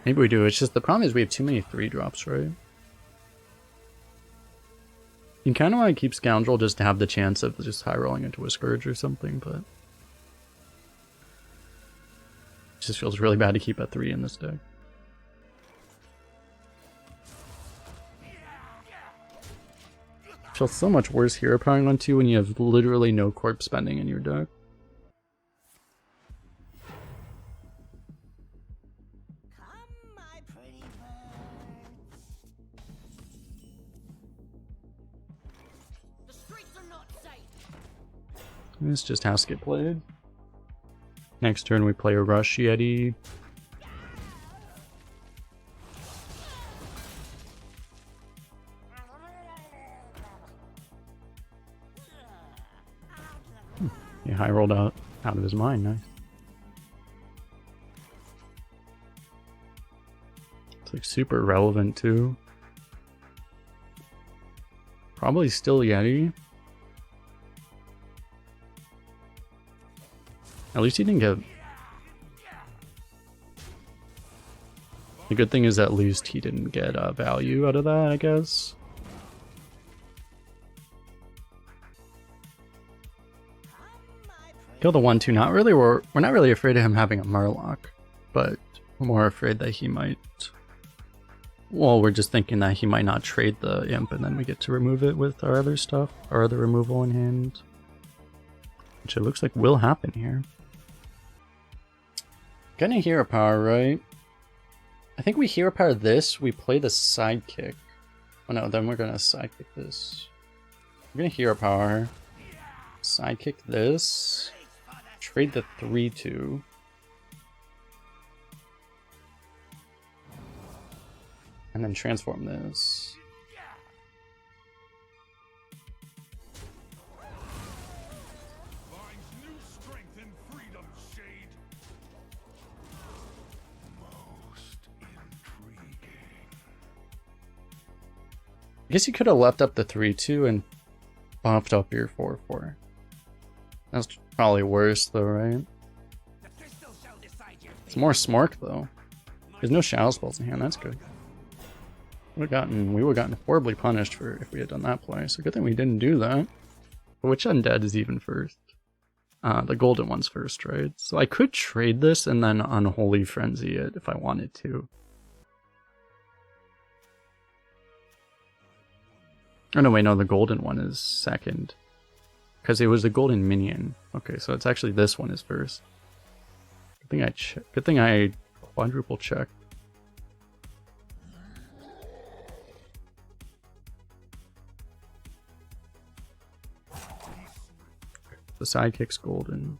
A: Maybe we do. It's just the problem is we have too many 3-drops, right? You kind of want to keep Scoundrel just to have the chance of just high rolling into a Scourge or something, but... It just feels really bad to keep a 3 in this deck. It feels so much worse hero powering on 2 when you have literally no corpse spending in your deck.
D: Come, my pretty birds.
B: The streets are not safe.
A: This just has to get played. Next turn we play a Rush Yeti. He high rolled out of his mind, nice. It's like super relevant too. Probably still Yeti. At least he didn't get... The good thing is at least he didn't get value out of that, I guess. Kill the 1-2. Not really. We're not really afraid of him having a Murloc, but we're more afraid that he might... Well, we're just thinking that he might not trade the Imp and then we get to remove it with our other stuff, our other removal in hand. Which it looks like will happen here. Gonna hero power, right? I think we hero power this, we play the sidekick. Oh no, then we're gonna sidekick this. We're gonna hero power. Sidekick this. Trade the 3-2. And then transform this.
C: Finds new strength in freedom's shade. Most intriguing.
A: I guess you could have left up the 3-2 and buffed up your 4-4. That's probably worse though, right? It's more Smork though. There's no Shadow spells in hand, that's good. We would have gotten horribly punished for if we had done that play, so good thing we didn't do that. But which undead is even first? The golden one's first, right? So I could trade this and then unholy frenzy it if I wanted to. Oh no, wait, no, the golden one is second. Because it was the golden minion. Okay, so it's actually this one is first. Good thing I quadruple checked. The sidekick's golden.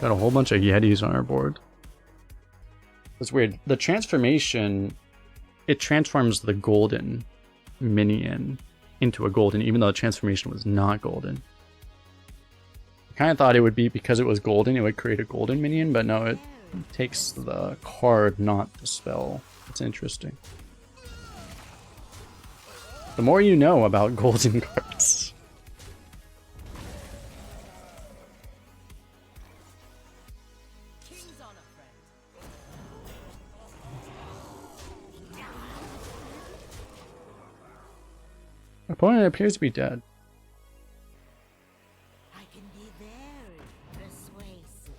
A: Got a whole bunch of Yetis on our board. It's weird. The transformation, it transforms the golden minion into a golden, even though the transformation was not golden. I kind of thought it would be because it was golden, it would create a golden minion, but no, it takes the card, not the spell. It's interesting. The more you know about golden cards.
D: King's honor, friend.
A: Opponent appears to be dead.
B: I can be very persuasive.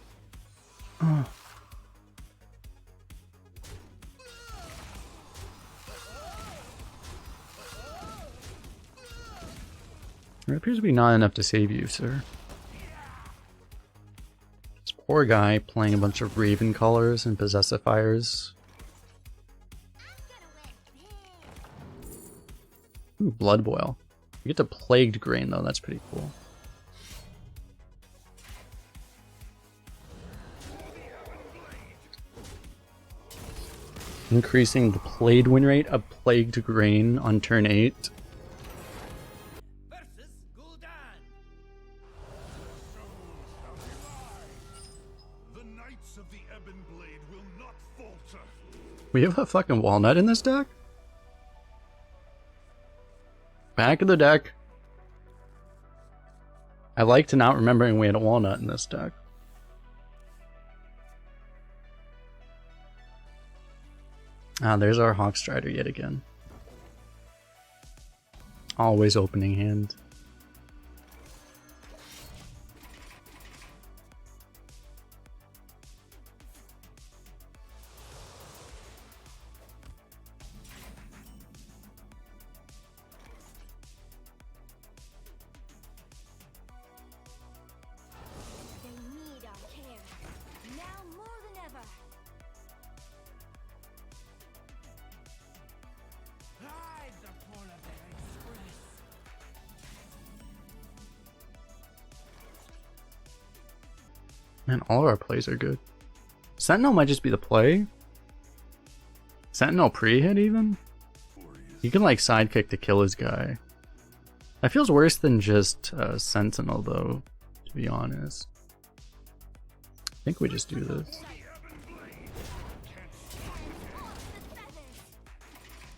A: There appears to be not enough to save you, sir. This poor guy playing a bunch of Raven colors and Possessifiers. Ooh, Blood Boil. You get to Plagued Grain though, that's pretty cool. Increasing the played win rate of Plagued Grain on turn 8.
E: Versus Gul'dan.
C: The Knights of the Ebon Blade will not falter.
A: We have a fucking Walnut in this deck? Back of the deck. I like to not remembering we had a Walnut in this deck. Ah, there's our Hawkstrider yet again. Always opening hand.
B: They need our care. Now more than ever.
A: And all of our plays are good. Sentinel might just be the play. Sentinel pre-hit even? You can like sidekick to kill his guy. That feels worse than just Sentinel though, to be honest. I think we just do this.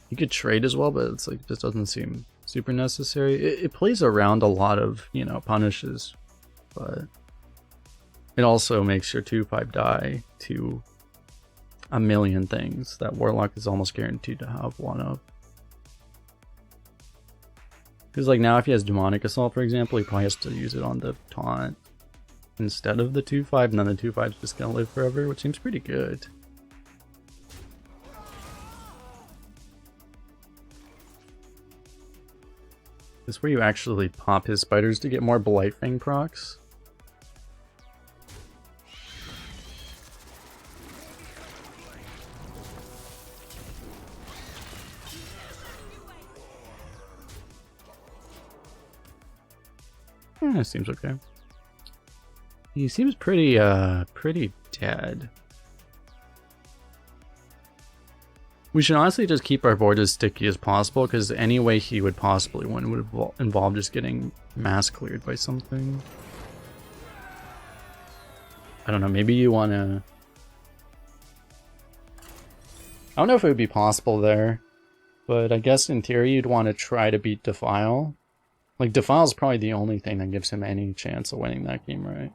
A: You could trade as well, but it's like this doesn't seem super necessary. It plays around a lot of, you know, punishes, but it also makes your 2/5 die to a million things that Warlock is almost guaranteed to have one of. Because like now if he has Demonic Assault, for example, he probably has to use it on the taunt instead of the 2/5, and then the 2/5 is just gonna live forever, which seems pretty good. This is where you actually pop his spiders to get more Blightfang procs. Seems okay. He seems pretty dead. We should honestly just keep our board as sticky as possible, because any way he would possibly win would involve just getting mass cleared by something. I don't know, maybe you wanna... I don't know if it would be possible there, but I guess in theory you'd want to try to beat Defile. Like, Defile's probably the only thing that gives him any chance of winning that game, right?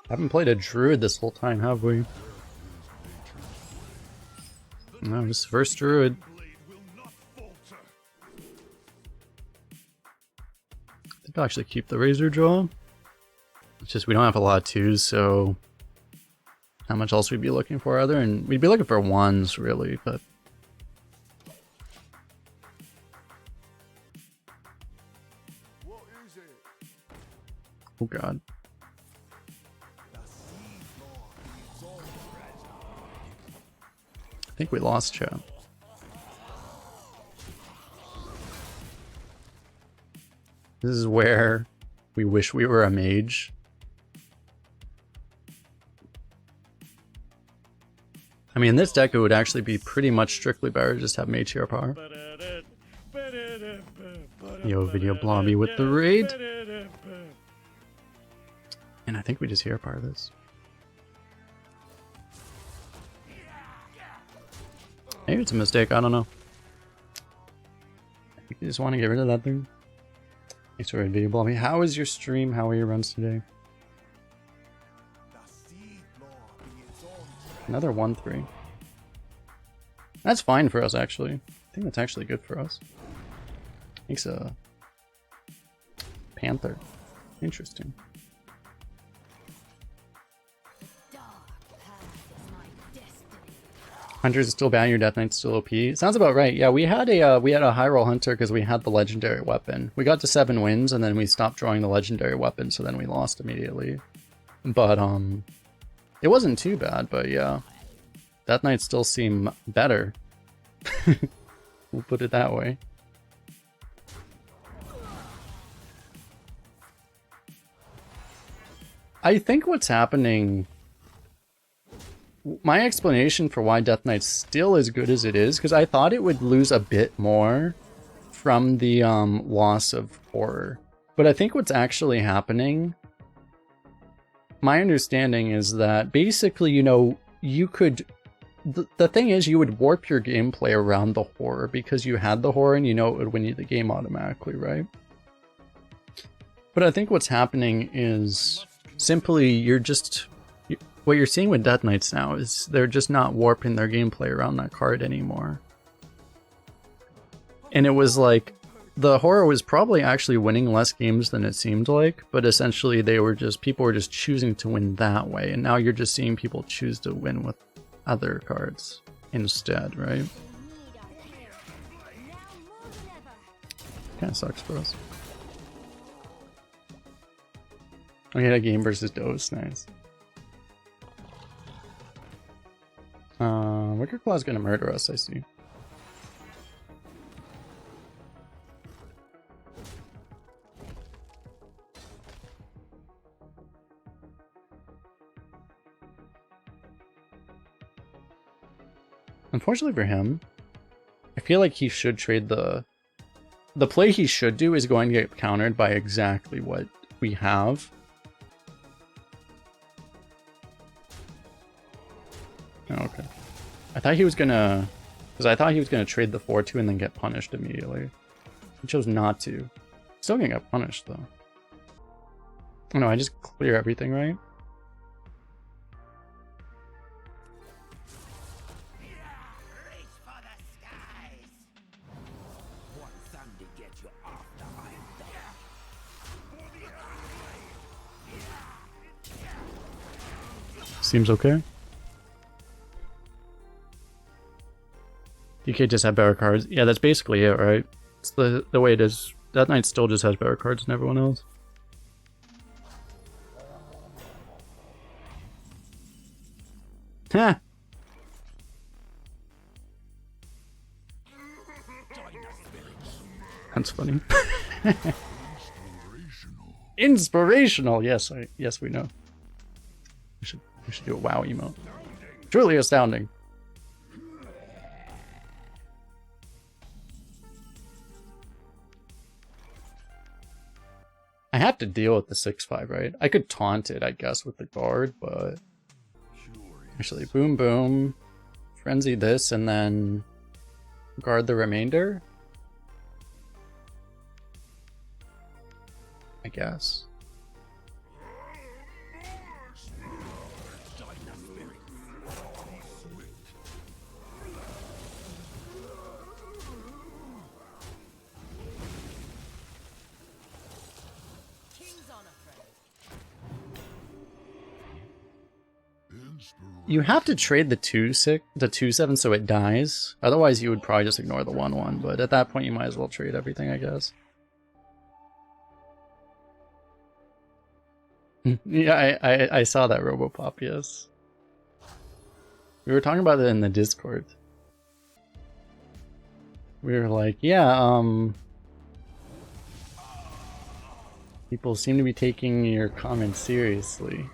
A: Haven't played a Druid this whole time, have we? No, this is first Druid. I think I'll actually keep the Razor Jaw. It's just we don't have a lot of twos, so how much else we'd be looking for other? And we'd be looking for ones, really, but... Oh god. I think we lost chat. This is where we wish we were a mage. I mean, in this deck it would actually be pretty much strictly better to just have mage hero power. Yo, Video Blobby with the raid. And I think we just hero power this. Maybe it's a mistake, I don't know. I think you just want to get rid of that thing. Thanks for Video Blobby. How was your stream? How were your runs today? Another 1-3. That's fine for us, actually. I think that's actually good for us. Makes a Panther. Interesting. Hunters is still bad, your Death Knight's still OP. Sounds about right. Yeah, we had a high roll hunter because we had the legendary weapon. We got to 7 wins and then we stopped drawing the legendary weapon, so then we lost immediately. But it wasn't too bad, but yeah. Death Knights still seem better. We'll put it that way. I think what's happening... My explanation for why Death Knight's still as good as it is, because I thought it would lose a bit more from the loss of horror. But I think what's actually happening, my understanding is that basically, you know, you could... The thing is, you would warp your gameplay around the horror because you had the horror and you know it would win you the game automatically, right? But I think what's happening is simply you're just... What you're seeing with Death Knights now is they're just not warping their gameplay around that card anymore. And it was like, the horror was probably actually winning less games than it seemed like, but essentially people were just choosing to win that way, and now you're just seeing people choose to win with other cards instead, right? Kinda sucks for us. We had a game versus Dose, nice. Wicker Claw's gonna murder us, I see. Unfortunately for him, I feel like he should trade the play he should do is going to get countered by exactly what we have. Oh, okay. I thought he was gonna... Because I thought he was gonna trade the 4-2 and then get punished immediately. He chose not to. Still gonna get punished, though. Oh no, I just clear everything, right?
E: Reach for the skies. One Sunday get you off the iron dog.
A: Seems okay. DK just have better cards. Yeah, that's basically it, right? It's the way it is. That knight still just has better cards than everyone else. Ha! That's funny. Inspirational. Yes, yes we know. We should do a WoW emote. Truly astounding. I have to deal with the 6-5, right? I could taunt it, I guess, with the guard, but actually, boom, boom, frenzy this, and then guard the remainder. I guess. You have to trade the 2-6, the 2-7 so it dies. Otherwise, you would probably just ignore the 1-1. But at that point, you might as well trade everything, I guess. Yeah, I saw that Robopop, yes. We were talking about it in the Discord. We were like, yeah, people seem to be taking your comments seriously.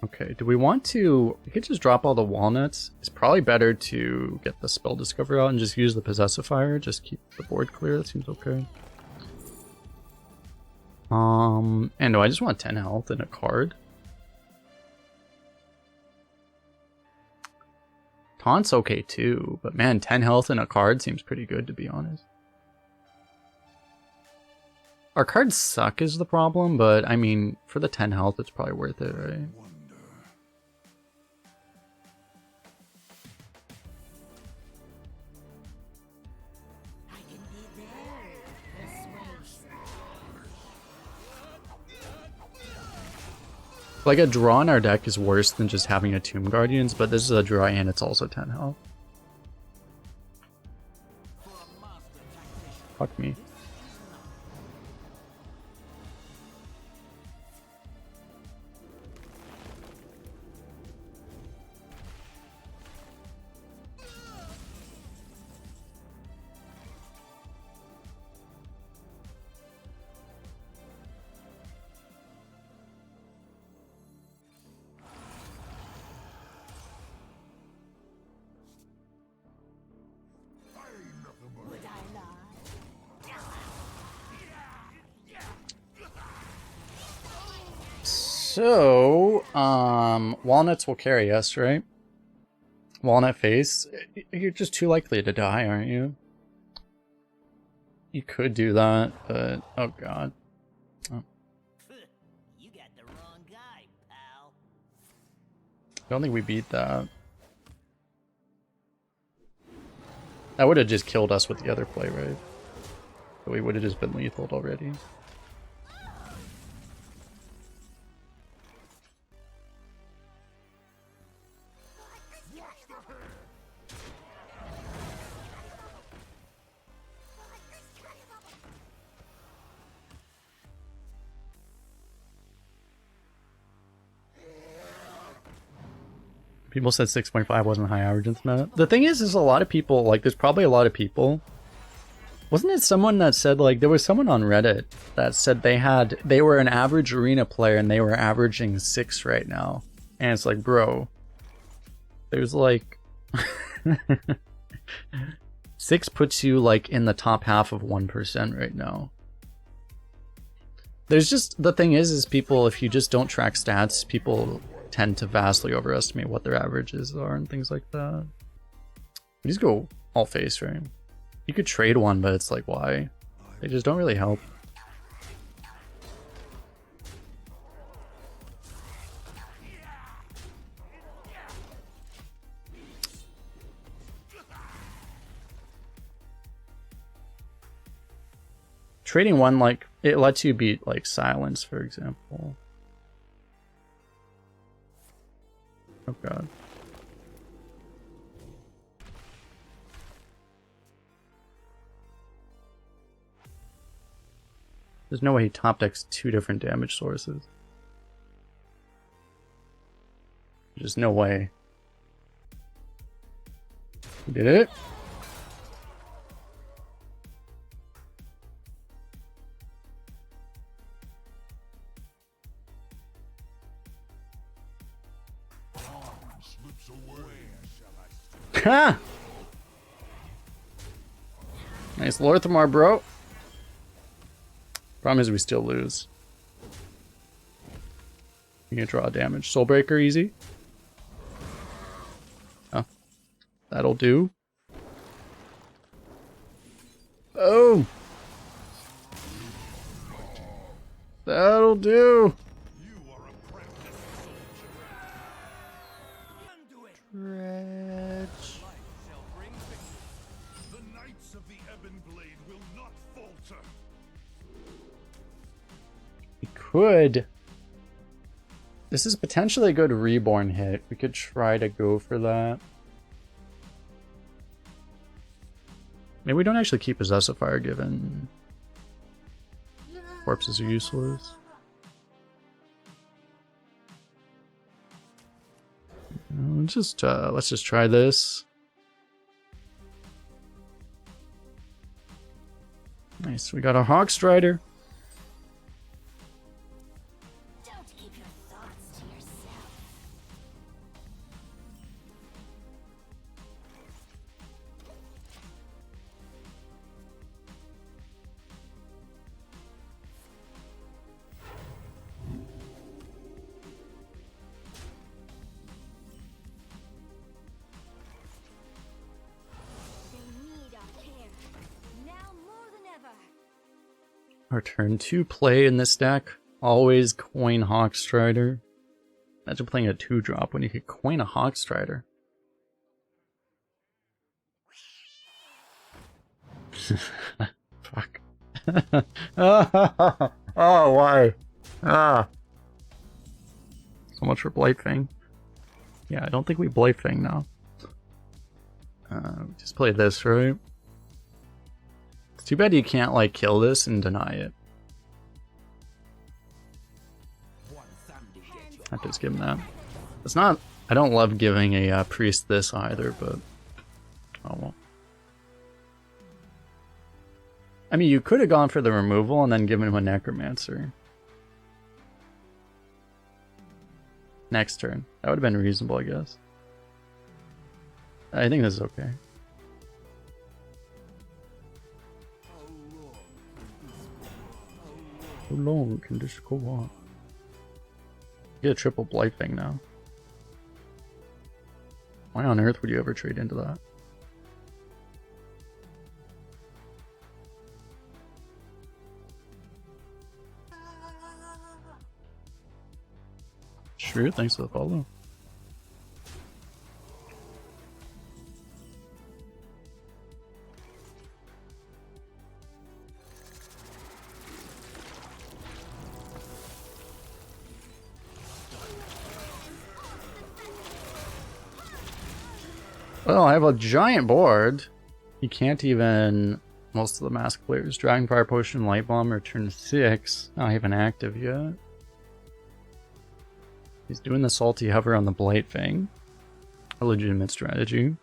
A: Okay, do we want to... We could just drop all the walnuts. It's probably better to get the spell discover out and just use the possessifier. Just keep the board clear, that seems okay. And no, I just want 10 health and a card. Taunt's okay too, but man, 10 health and a card seems pretty good to be honest. Our cards suck is the problem, but I mean, for the 10 health, it's probably worth it, right? Like, a draw in our deck is worse than just having a Tomb Guardians, but this is a draw and it's also 10 health. Fuck me. So, walnuts will carry us, right? Walnut face. You're just too likely to die, aren't you? You could do that, but oh god. Oh.
E: You got the wrong guy, pal.
A: I don't think we beat that. That would have just killed us with the other play, right? But we would have just been lethal already. People said 6.5 wasn't high average in Meta. The thing is a lot of people, like, there's probably a lot of people Wasn't it someone that said, like, there was someone on Reddit that said they were an average arena player and they were averaging 6 right now. And it's like, bro, there's like 6 puts you like in the top half of 1% right now. There's just, the thing is people, if you just don't track stats, people tend to vastly overestimate what their averages are and things like that. We just go all face, right? You could trade one, but it's like, why? They just don't really help. Trading one, like, it lets you beat, like, silence, for example. Oh god. There's no way he top decks 2 different damage sources. There's no way. He did it? Ha! Nice Lorthamar, bro. Problem is we still lose. You can draw damage. Soulbreaker easy. Oh. That'll do. Oh! That'll do! Dredge.
C: The knights of the Ebon Blade will not falter.
A: We could. This is potentially a good reborn hit. We could try to go for that. Maybe we don't actually keep Possessifier given corpses are useless. Let's just try this. Nice, we got a Hawkstrider.
B: Don't keep your thoughts to yourself. They need our care. Now more than ever.
A: Our turn 2 play in this deck. Always coin Hawkstrider. Imagine playing a 2-drop when you could coin a Hawkstrider. Fuck. Oh, why? Ah. So much for Blightfang. Yeah, I don't think we Blightfang now. Just play this, right? It's too bad you can't, like, kill this and deny it. I have to just give him that. It's not... I don't love giving a priest this either, but... Oh well. I mean, you could have gone for the removal and then given him a necromancer. Next turn. That would have been reasonable, I guess. I think this is okay. How long can this go on? Get a triple Blightfang now. Why on earth would you ever trade into that? Sure, thanks for the follow. Well, I have a giant board. You can't even... Most of the mask players. Dragonfire Potion, Light Bomb, or turn 6. Not even active yet. He's doing the Salty Hover on the Blightfang. A legitimate strategy.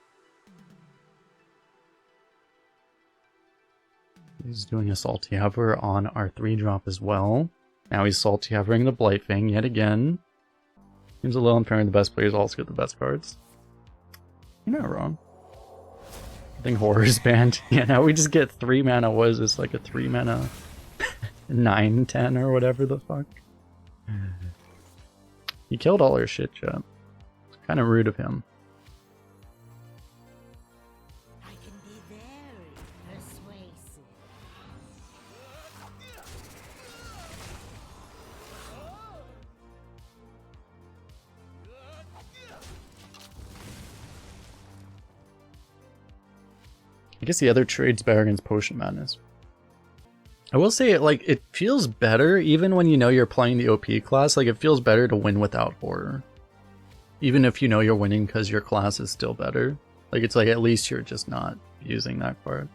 A: He's doing a salty hover on our 3-drop as well. Now he's salty hovering the Blightfang yet again. Seems a little unfair. The best players also get the best cards. You're not wrong. I think horror is banned. Yeah, now we just get 3 mana. What is this? Like a 3 mana 9/10 or whatever the fuck. He killed all our shit, chat. It's kind of rude of him.
B: I can be very persuasive.
A: I guess the other trade's better against Potion Madness. I will say, like, it feels better even when you know you're playing the OP class. Like, it feels better to win without horror. Even if you know you're winning because your class is still better. Like, it's like, at least you're just not using that card.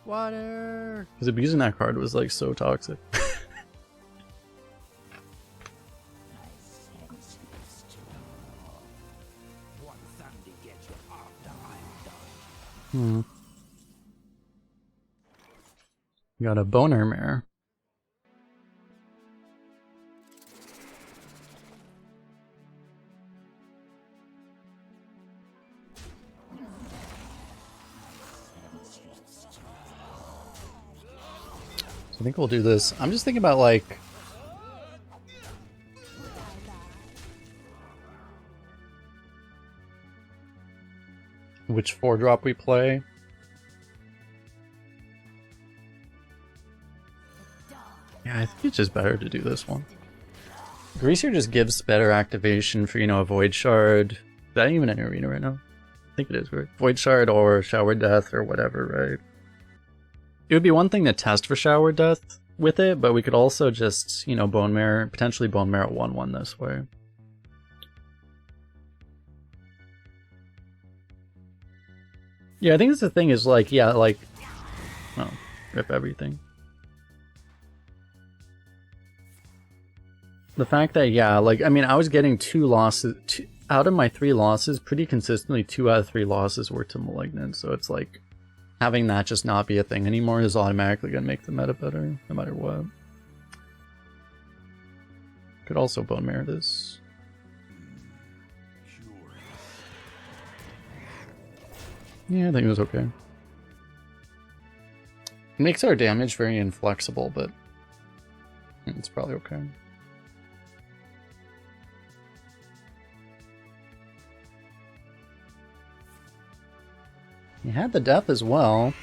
A: Water! Because abusing that card was, like, so toxic. Got a boner mare. So I think we'll do this. I'm just thinking about like which 4-drop we play. Yeah, I think it's just better to do this one. Greasier just gives better activation for, you know, a Void Shard. Is that even an arena right now? I think it is, right? Void Shard or Shower Death or whatever, right? It would be one thing to test for Shower Death with it, but we could also just, you know, Bone Mare, potentially Bone Mare at 1/1 this way. Yeah, I think that's the thing is like, yeah, like, oh, rip everything. The fact that, yeah, like, I mean, I was getting 2 losses, out of my 3 losses, pretty consistently 2 out of 3 losses were to Malignant, so it's like, having that just not be a thing anymore is automatically going to make the meta better, no matter what. Could also Bone Mare this. Yeah, I think it was okay. It makes our damage very inflexible, but it's probably okay. He had the death as well.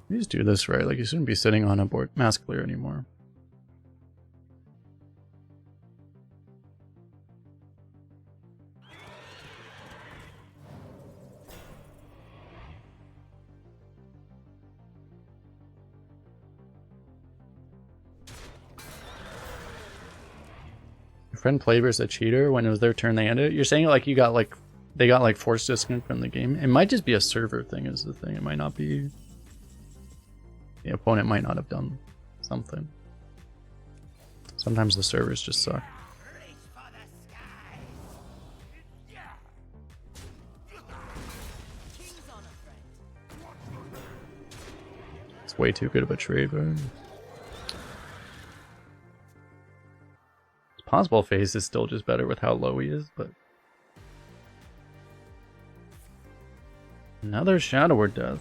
A: You just do this right, like you shouldn't be sitting on a board mask clear anymore. Your friend played versus a cheater when it was their turn they ended it? You're saying like you got like, they got like forced disconnect from the game? It might just be a server thing is the thing, it might not be... The opponent might not have done something. Sometimes the servers just suck. It's way too good of a trade, but... It's possible Phase is still just better with how low he is, but... Another Shadow Death.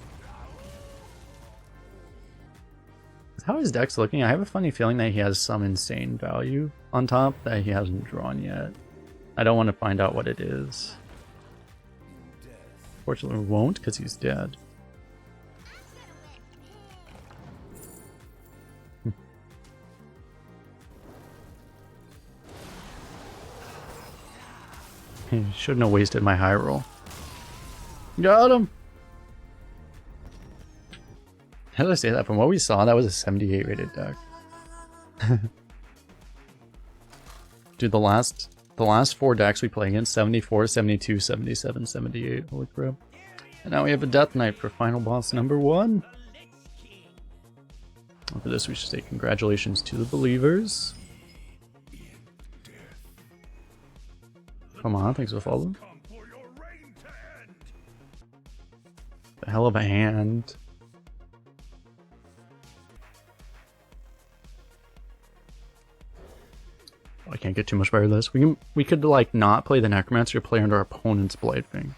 A: How is Dex looking? I have a funny feeling that he has some insane value on top that he hasn't drawn yet. I don't want to find out what it is. Fortunately, we won't because he's dead. He shouldn't have wasted my high roll. Got him! How did I say that? From what we saw, that was a 78 rated deck. Dude, the last 4 decks we play against, 74, 72, 77, 78. Holy crap. And now we have a Death Knight for final boss number 1. After this, we should say congratulations to the believers. Come on, thanks for following.
C: Come for your reign to end.
A: The hell of a hand. Oh, I can't get too much better than this. We could like not play the Necromancer, play under our opponent's Blightfang.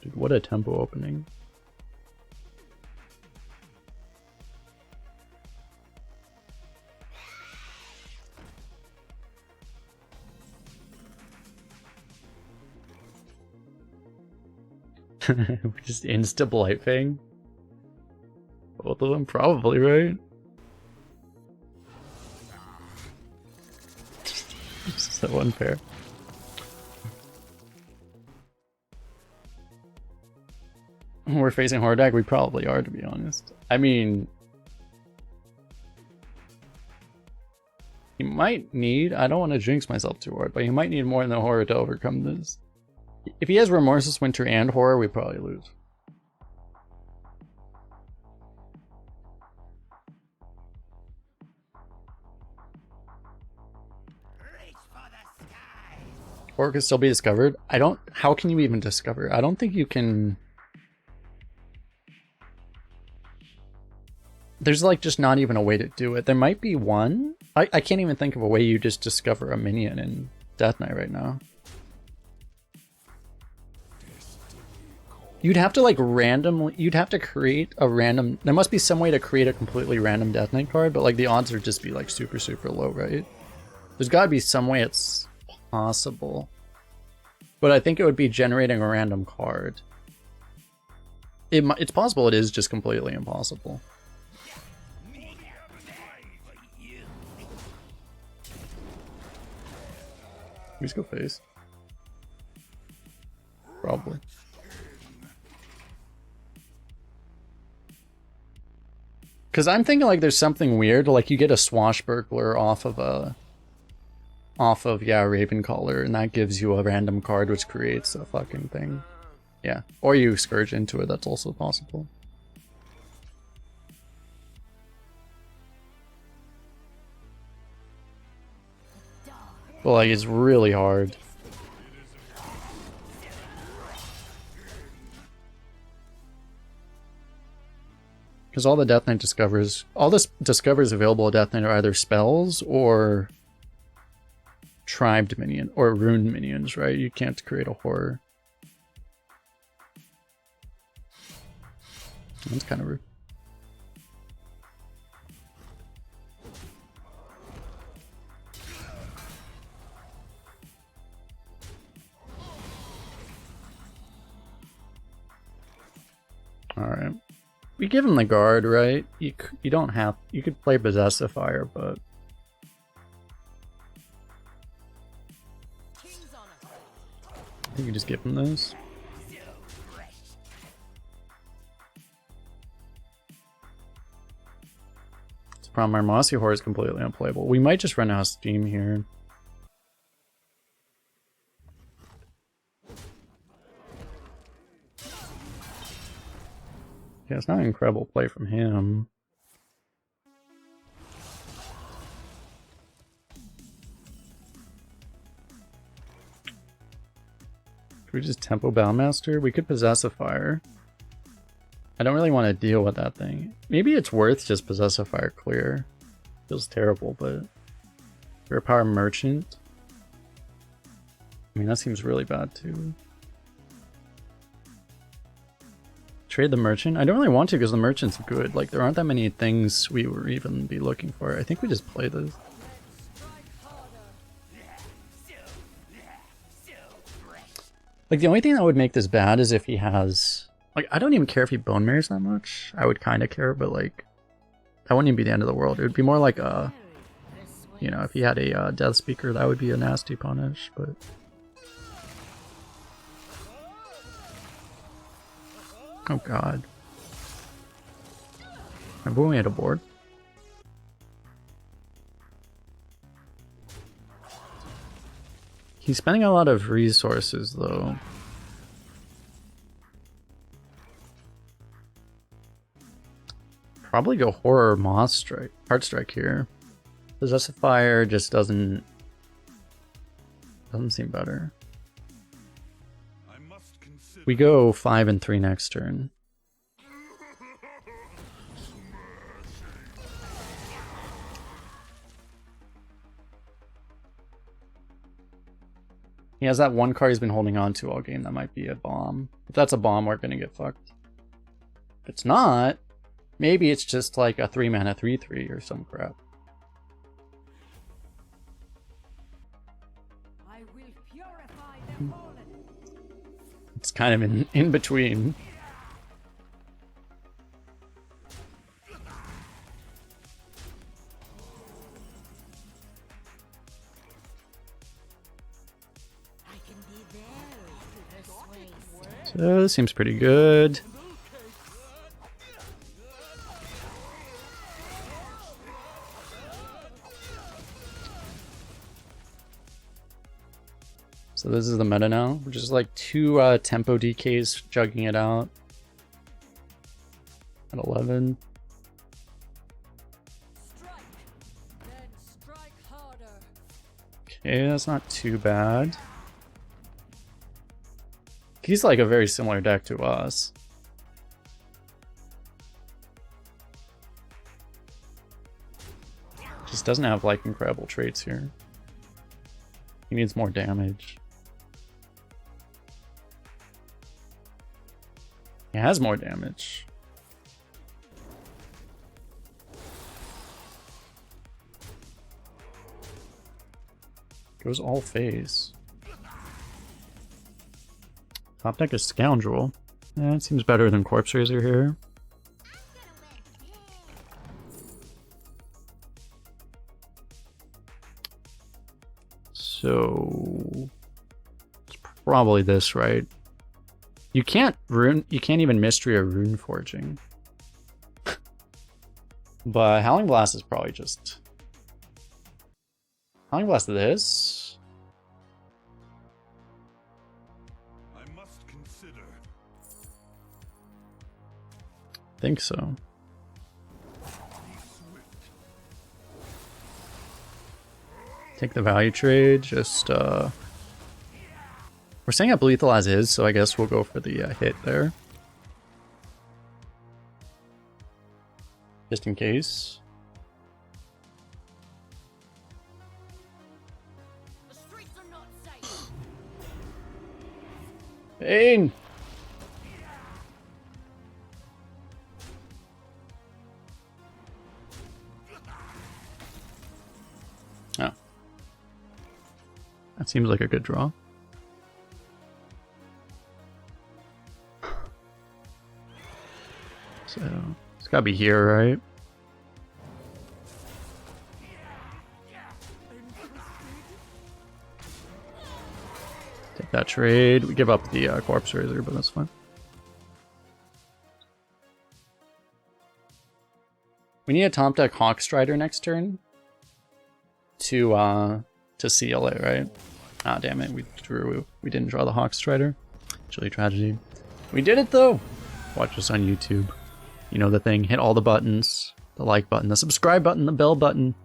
A: Dude, what a tempo opening. Just insta Blightfang. Both of them, probably, right? So unfair. We're facing hard deck. We probably are, to be honest. I mean, he might need. I don't want to jinx myself too hard, but he might need more than the horror to overcome this. If he has Remorseless Winter and Horror, we probably lose.
E: Reach for the skies.
A: Horror can still be discovered. I don't... How can you even discover? I don't think you can... There's like just not even a way to do it. There might be one. I can't even think of a way you just discover a minion in Death Knight right now. You'd have to like randomly, you'd have to create a random, there must be some way to create a completely random Death Knight card, but like the odds would just be like super, super low, right? There's gotta be some way it's possible. But I think it would be generating a random card. It's possible, it is just completely impossible. We just go face. Probably. Because I'm thinking like there's something weird, like you get a Swashbuckler off of Ravencaller, and that gives you a random card which creates a fucking thing. Yeah, or you Scourge into it, that's also possible. But like it's really hard. Because all the Death Knight discovers, all this discovers available at Death Knight are either spells or tribed minion or rune minions, right? You can't create a horror. That's kind of rude. All right. We give him the guard, right? You don't have... You could play Possessifier, but... I think you just give him those. It's a problem. Our Mossy Horror is completely unplayable. We might just run out of steam here. Yeah, it's not an incredible play from him. Could we just Tempo Boundmaster? We could Possessifier. I don't really want to deal with that thing. Maybe it's worth just Possessifier clear. Feels terrible, but... Rare Power Merchant? I mean, that seems really bad too. Trade the merchant? I don't really want to because the merchant's good. Like, there aren't that many things we would even be looking for. I think we just play this. Like, the only thing that would make this bad is if he has... Like, I don't even care if he Bone Marries that much. I would kind of care, but like... That wouldn't even be the end of the world. It would be more like a... you know, if he had a Death Speaker, that would be a nasty punish, but... Oh god. Remember when we had a board? He's spending a lot of resources, though. Probably go Horror Moth Strike, Heart Strike here. Possessifier just doesn't seem better.
C: I must consider.
A: We go 5 and 3 next turn. He has that one card he's been holding on to all game. That might be a bomb. If that's a bomb, we're gonna get fucked. If it's not, maybe it's just like a 3-mana 3/3 or some crap.
B: I will purify the fallen.
A: It's kind of in between.
B: I can be very persuasive.
A: So this seems pretty good. So this is the meta now, which is like 2 tempo DKs jugging it out at 11.
B: Strike, then strike harder.
A: Okay, that's not too bad. He's like a very similar deck to us. Just doesn't have like incredible traits here. He needs more damage. He has more damage. Goes all phase. Top deck is Scoundrel. That seems better than Corpse Raiser here. So it's probably this, right? You can't even mystery or rune forging. But Howling Blast is probably just Howling Blast this.
C: I must consider.
A: I think so. Take the value trade, just we're staying up lethal as is, so I guess we'll go for the hit there. Just in case.
B: The streets are not safe.
A: Bane! Oh. That seems like a good draw. So, it's gotta be here, right? Take that trade. We give up the Corpse Raiser, but that's fine. We need a top deck Hawk Strider next turn to seal it, right? Ah, damn it, we didn't draw the Hawk Strider. Chilly tragedy. We did it though. Watch us on YouTube. You know the thing. Hit all the buttons. The like button, the subscribe button, the bell button,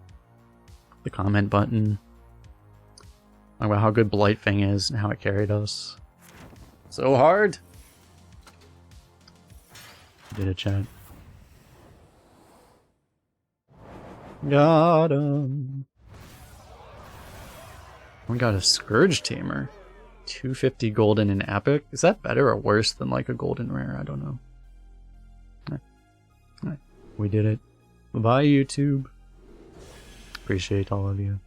A: the comment button. Talk about how good Blightfang is and how it carried us. So hard. Did it, chat. Got him. We got a Scourge Tamer. 250 golden in Epic. Is that better or worse than like a golden rare? I don't know. We did it. Bye, YouTube. Appreciate all of you.